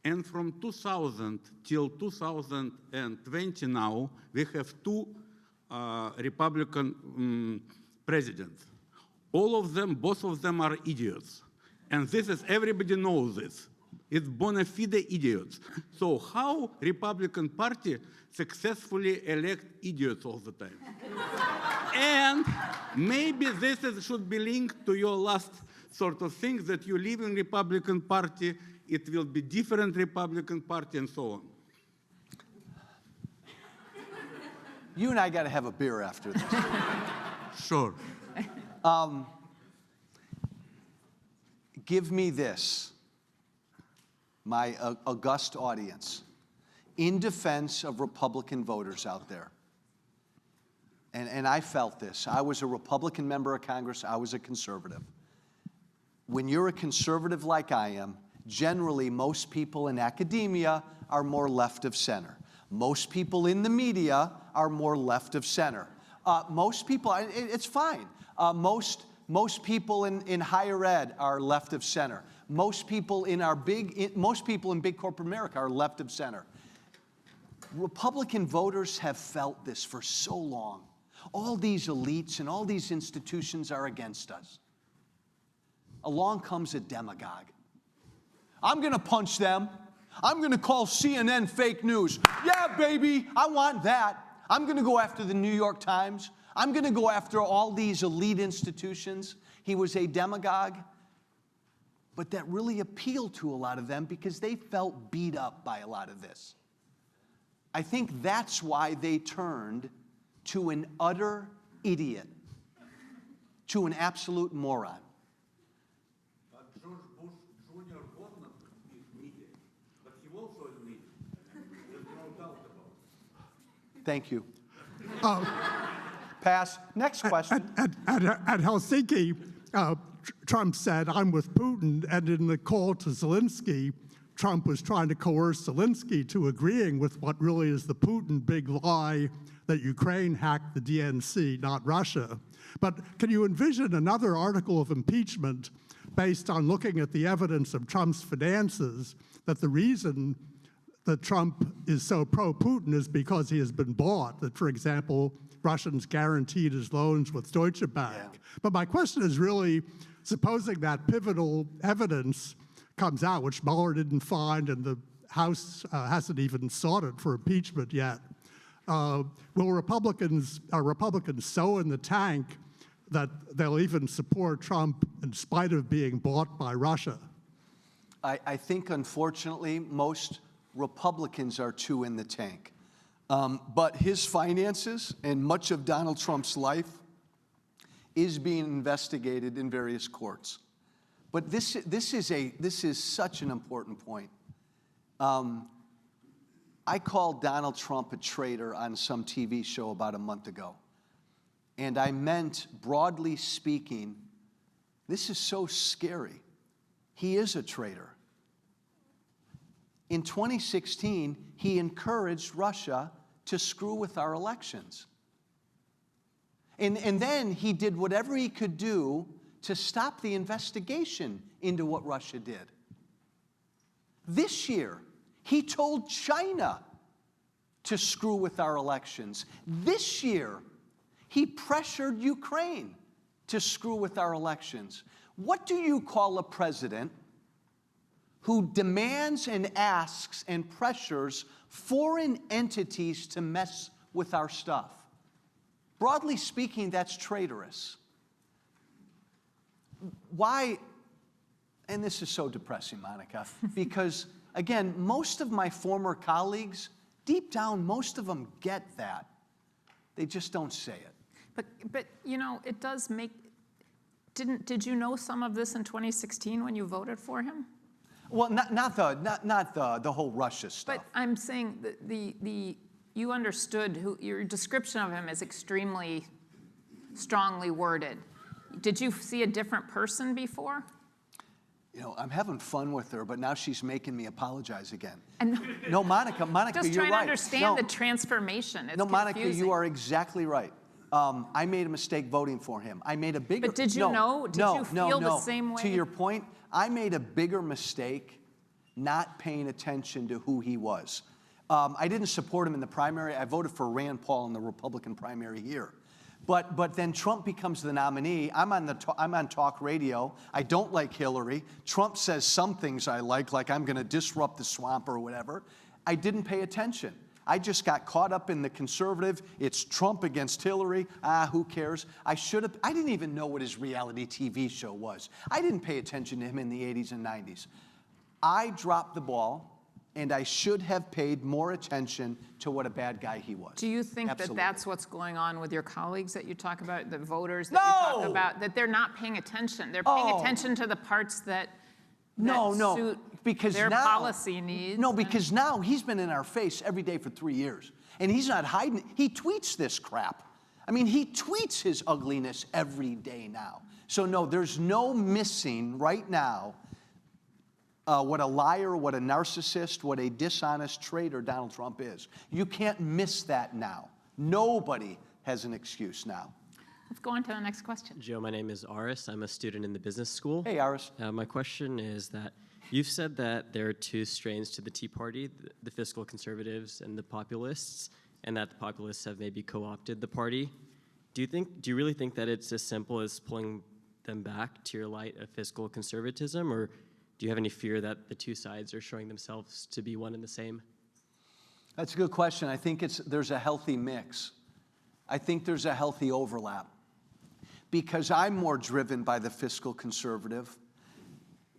And from 2000 till 2020 now, we have two Republican presidents. Both of them are idiots. And this is, everybody knows this. It's bona fide idiots. So how Republican Party successfully elect idiots all the time? And maybe this should be linked to your last sort of thing, that you live in Republican Party, it will be different Republican Party, and so on. You and I got to have a beer after this. Sure. Give me this, my august audience, in defense of Republican voters out there. And I felt this. I was a Republican member of Congress. I was a conservative. When you're a conservative like I am, generally most people in academia are more left of center. Most people in the media are more left of center. Most people, it's fine. Most people in higher ed are left of center. Most people in big corporate America are left of center. Republican voters have felt this for so long. All these elites and all these institutions are against us. Along comes a demagogue. I'm going to punch them. I'm going to call CNN fake news. Yeah, baby, I want that. I'm going to go after the New York Times. I'm going to go after all these elite institutions. He was a demagogue. but that really appealed to a lot of them because they felt beat up by a lot of this. I think that's why they turned to an utter idiot, to an absolute moron. But George Bush Jr. was not an idiot, but he was also an idiot. There's no doubt about it. Thank you. Pass. Next question. At Helsinki, Trump said, "I'm with Putin," and in the call to Zelensky, Trump was trying to coerce Zelensky to agreeing with what really is the Putin big lie that Ukraine hacked the DNC, not Russia. But can you envision another article of impeachment based on looking at the evidence of Trump's finances, that the reason that Trump is so pro-Putin is because he has been bought, that, for example, Russians guaranteed his loans with Deutsche Bank. Yeah. But my question is really, supposing that pivotal evidence comes out, which Mueller didn't find and the House hasn't even sought it for impeachment yet, will Republicans sow in the tank that they'll even support Trump in spite of being bought by Russia? I think, unfortunately, most Republicans are too in the tank. But his finances and much of Donald Trump's life is being investigated in various courts. But this is such an important point. I called Donald Trump a traitor on some TV show about a month ago. And I meant, broadly speaking, this is so scary. He is a traitor. In 2016, he encouraged Russia to screw with our elections. And then he did whatever he could do to stop the investigation into what Russia did. This year, he told China to screw with our elections. This year, he pressured Ukraine to screw with our elections. What do you call a president who demands and asks and pressures foreign entities to mess with our stuff? Broadly speaking, that's traitorous. Why? And this is so depressing, Monica, because, again, most of my former colleagues, deep down, most of them get that. They just don't say it. But you know, it does make, did you know some of this in 2016 when you voted for him? Well, not the whole Russia stuff. But I'm saying you understood your description of him is extremely strongly worded. Did you see a different person before? You know, I'm having fun with her, but now she's making me apologize again. And no, Monica, just you're trying right. to understand the transformation. It's no, Monica, confusing. you are exactly right. I made a mistake voting for him. I made a bigger. But did you know? Did you feel the same way? To your point, I made a bigger mistake not paying attention to who he was. I didn't support him in the primary. I voted for Rand Paul in the Republican primary here. But then Trump becomes the nominee. I'm on talk radio. I don't like Hillary. Trump says some things I like I'm going to disrupt the swamp or whatever. I didn't pay attention. I just got caught up in the conservative. It's Trump against Hillary. Who cares? I didn't even know what his reality TV show was. I didn't pay attention to him in the 80s and 90s. I dropped the ball. And I should have paid more attention to what a bad guy he was. Do you think Absolutely. that that's what's going on with your colleagues that you talk about, the voters that you talk about, that they're not paying attention? They're paying attention to the parts that suit because their now, policy needs. No, because now he's been in our face every day for 3 years. And he's not hiding. He tweets this crap. I mean, he tweets his ugliness every day now. So no, there's no missing right now what a liar, what a narcissist, what a dishonest traitor Donald Trump is. You can't miss that now. Nobody has an excuse now. Let's go on to the next question. Joe, my name is Aris. I'm a student in the business school. Hey, Aris. My question is that you've said that there are two strains to the Tea Party, the fiscal conservatives and the populists, and that the populists have maybe co-opted the party. Do you really think that it's as simple as pulling them back to your light of fiscal conservatism, or do you have any fear that the two sides are showing themselves to be one and the same? That's a good question. I think there's a healthy mix. I think there's a healthy overlap because I'm more driven by the fiscal conservative.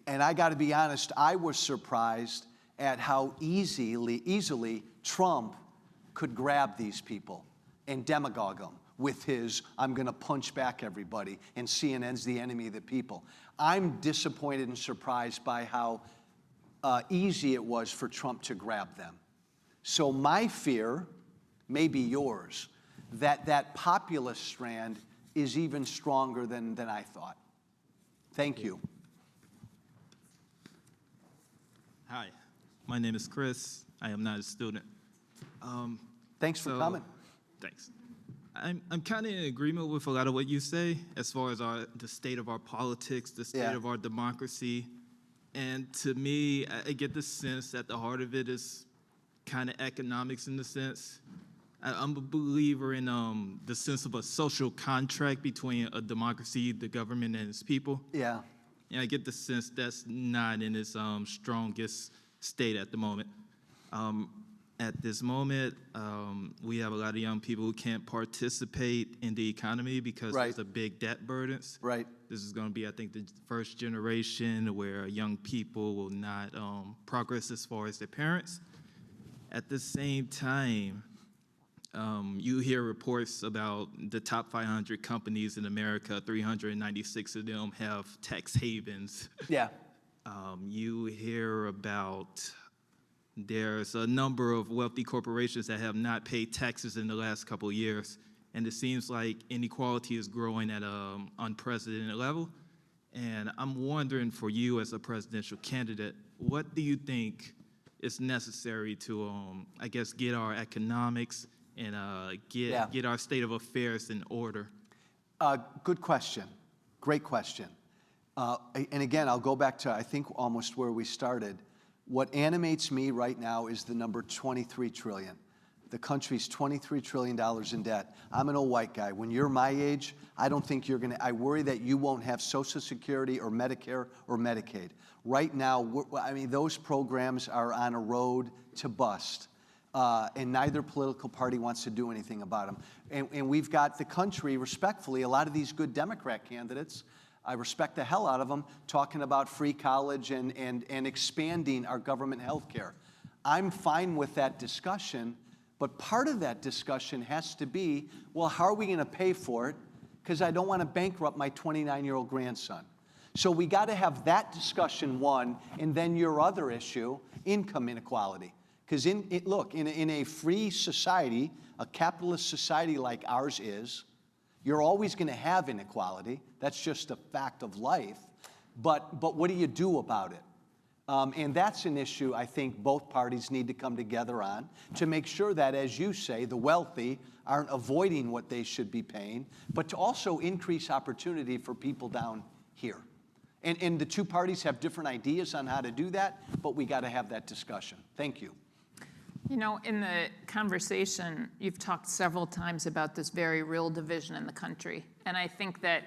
And I got to be honest, I was surprised at how easily Trump could grab these people and demagogue them with his, I'm going to punch back everybody, and CNN's the enemy of the people. I'm disappointed and surprised by how easy it was for Trump to grab them. So my fear, maybe yours, that populist strand is even stronger than I thought. Thank you. Hi, my name is Chris. I am not a student. Thanks for coming. Thanks. I'm kind of in agreement with a lot of what you say as far as the state of our politics, the state of our democracy. And to me, I get the sense that the heart of it is kind of economics in the sense. I'm a believer in the sense of a social contract between a democracy, the government, and its people. Yeah. And I get the sense that's not in its strongest state at the moment. At this moment, we have a lot of young people who can't participate in the economy because there's a big debt burdens. Right. This is going to be, I think, the first generation where young people will not progress as far as their parents. At the same time, you hear reports about the top 500 companies in America, 396 of them have tax havens. Yeah. You hear about there's a number of wealthy corporations that have not paid taxes in the last couple of years, and it seems like inequality is growing at an unprecedented level. And I'm wondering, for you as a presidential candidate, what do you think is necessary to, I guess, get our economics and get our state of affairs in order? Good question. Great question. And again, I'll go back to, I think, almost where we started. What animates me right now is the number 23 trillion. The country's $23 trillion in debt. I'm an old white guy. When you're my age, I don't think you're I worry that you won't have Social Security or Medicare or Medicaid. Right now, I mean, those programs are on a road to bust. And neither political party wants to do anything about them. And we've got the country, respectfully, a lot of these good Democrat candidates, I respect the hell out of them, talking about free college and expanding our government health care. I'm fine with that discussion, but part of that discussion has to be, well, how are we going to pay for it? Because I don't want to bankrupt my 29-year-old grandson. So we got to have that discussion, one, and then your other issue, income inequality. Because look, in a free society, a capitalist society like ours is, you're always going to have inequality. That's just a fact of life. But what do you do about it? And that's an issue I think both parties need to come together on to make sure that, as you say, the wealthy aren't avoiding what they should be paying, but to also increase opportunity for people down here. And the two parties have different ideas on how to do that, but we got to have that discussion. Thank you. You know, in the conversation, you've talked several times about this very real division in the country. And I think that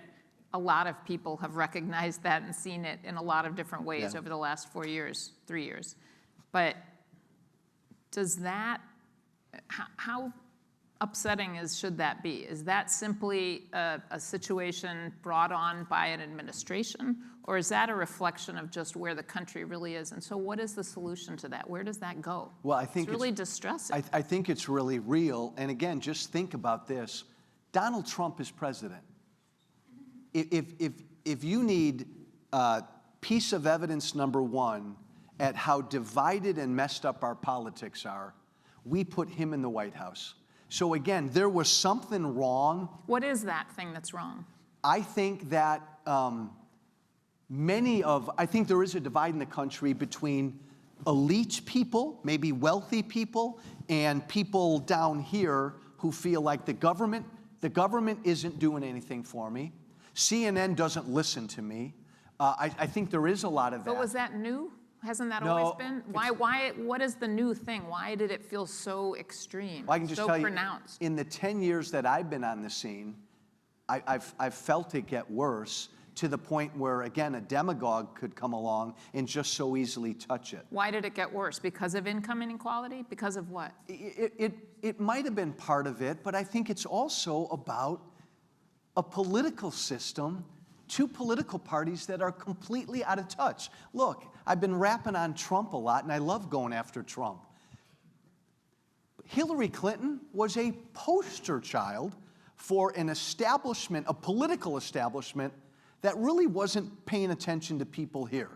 a lot of people have recognized that and seen it in a lot of different ways over the last 4 years, 3 years. But does that, how upsetting should that be? Is that simply a situation brought on by an administration, or is that a reflection of just where the country really is? And so what is the solution to that? Where does that go? Well, I think it's really distressing. I think it's really real. And again, just think about this. Donald Trump is president. If you need piece of evidence number one at how divided and messed up our politics are, we put him in the White House. So again, there was something wrong. What is that thing that's wrong? I think that I think there is a divide in the country between elite people, maybe wealthy people, and people down here who feel like the government isn't doing anything for me. CNN doesn't listen to me. I think there is a lot of that. But was that new? Hasn't that always been? What is the new thing? Why did it feel so extreme, well, I can just so tell pronounced? You, in the 10 years that I've been on the scene, I've felt it get worse to the point where, again, a demagogue could come along and just so easily touch it. Why did it get worse? Because of income inequality? Because of what? It might have been part of it, but I think it's also about a political system two political parties that are completely out of touch. Look, I've been rapping on Trump a lot, and I love going after Trump. Hillary Clinton was a poster child for an establishment, a political establishment, that really wasn't paying attention to people here.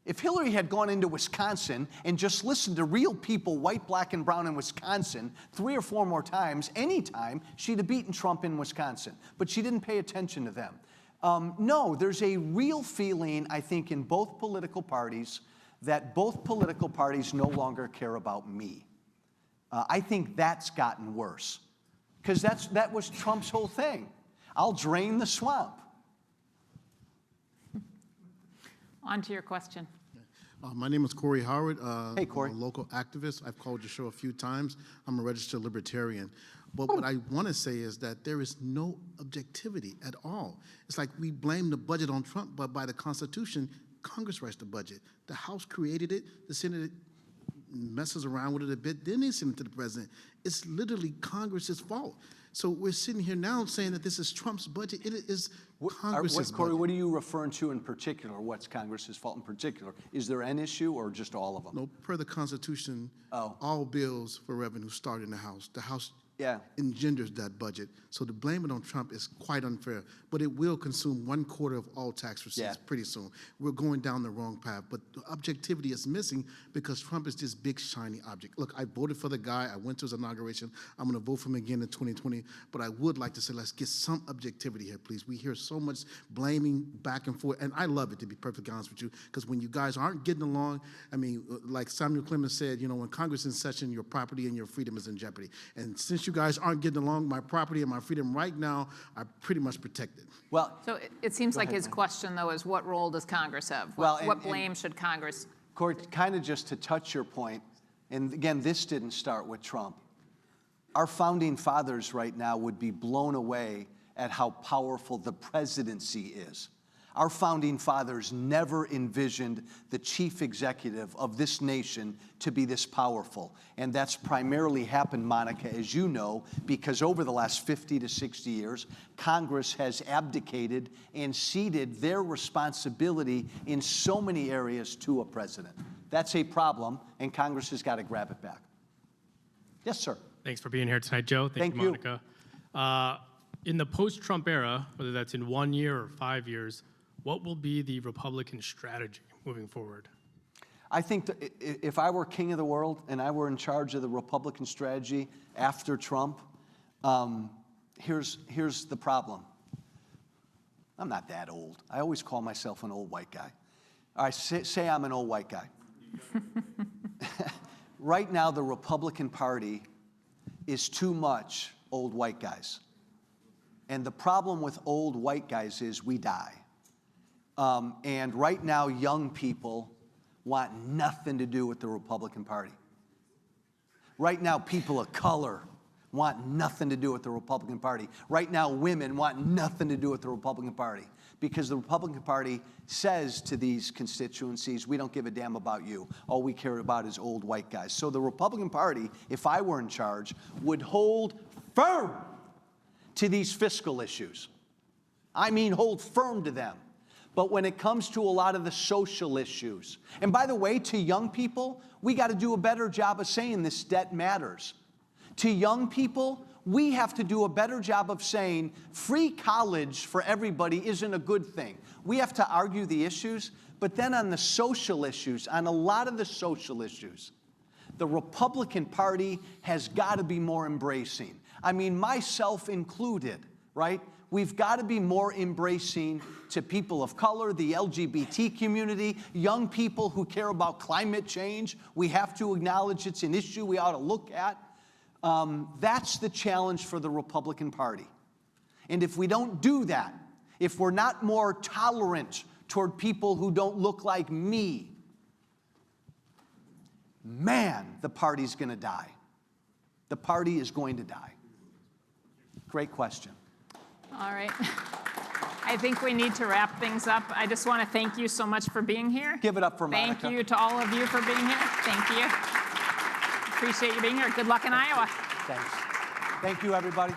If Hillary had gone into Wisconsin and just listened to real people, white, black, and brown in Wisconsin, 3 or 4 more times, anytime, she'd have beaten Trump in Wisconsin. But she didn't pay attention to them. No, there's a real feeling, I think, in both political parties that both political parties no longer care about me. I think that's gotten worse, because that was Trump's whole thing. I'll drain the swamp. On to your question. My name is Corey Howard. Hey, Corey. I'm a local activist. I've called your show a few times. I'm a registered libertarian. But what I want to say is that there is no objectivity at all. It's like we blame the budget on Trump, but by the Constitution, Congress writes the budget. The House created it. The Senate messes around with it a bit. Then they send it to the president. It's literally Congress's fault. So we're sitting here now saying that this is Trump's budget. It is Congress's Corey, budget. what are you referring to in particular? What's Congress's fault in particular? Is there an issue or just all of them? No, per the Constitution, all bills for revenue start in the House. The House engenders that budget. So to blame it on Trump is quite unfair, but it will consume 1/4 of all tax receipts pretty soon. We're going down the wrong path, but the objectivity is missing because Trump is this big, shiny object. Look, I voted for the guy. I went to his inauguration. I'm going to vote for him again in 2020, but I would like to say let's get some objectivity here, please. We hear so much blaming back and forth, and I love it, to be perfectly honest with you, because when you guys aren't getting along, I mean, like Samuel Clemens said, you know, when Congress is in session, your property and your freedom is in jeopardy. And since you guys aren't getting along, my property and my freedom right now are pretty much protected. Well, so it seems like his question, though, is what role does Congress have? What blame should Congress? Corey, kind of just to touch your point, and again, this didn't start with Trump. Our founding fathers right now would be blown away at how powerful the presidency is. Our founding fathers never envisioned the chief executive of this nation to be this powerful. And that's primarily happened, Monica, as you know, because over the last 50 to 60 years, Congress has abdicated and ceded their responsibility in so many areas to a president. That's a problem, and Congress has got to grab it back. Yes, sir. Thanks for being here tonight, Joe. Thank you, Monica. In the post-Trump era, whether that's in 1 year or 5 years, what will be the Republican strategy moving forward? I think that if I were king of the world and I were in charge of the Republican strategy after Trump, here's the problem. I'm not that old. I always call myself an old white guy. All right, say I'm an old white guy. Right now, the Republican Party is too much old white guys. And the problem with old white guys is we die. And right now, young people want nothing to do with the Republican Party. Right now, people of color want nothing to do with the Republican Party. Right now, women want nothing to do with the Republican Party because the Republican Party says to these constituencies, we don't give a damn about you. All we care about is old white guys. So the Republican Party, if I were in charge, would hold firm to these fiscal issues. I mean, hold firm to them. But when it comes to a lot of the social issues, and by the way, to young people, we got to do a better job of saying this debt matters. To young people, we have to do a better job of saying free college for everybody isn't a good thing. We have to argue the issues, but then on the social issues, on a lot of the social issues, the Republican Party has got to be more embracing. I mean, myself included, right? We've got to be more embracing to people of color, the LGBT community, young people who care about climate change. We have to acknowledge it's an issue we ought to look at. That's the challenge for the Republican Party. And if we don't do that, if we're not more tolerant toward people who don't look like me, man, the party's going to die. The party is going to die. Great question. All right. I think we need to wrap things up. I just want to thank you so much for being here. Give it up for Monica. Thank you to all of you for being here. Thank you. Appreciate you being here. Good luck in Iowa. Thanks. Thank you, everybody.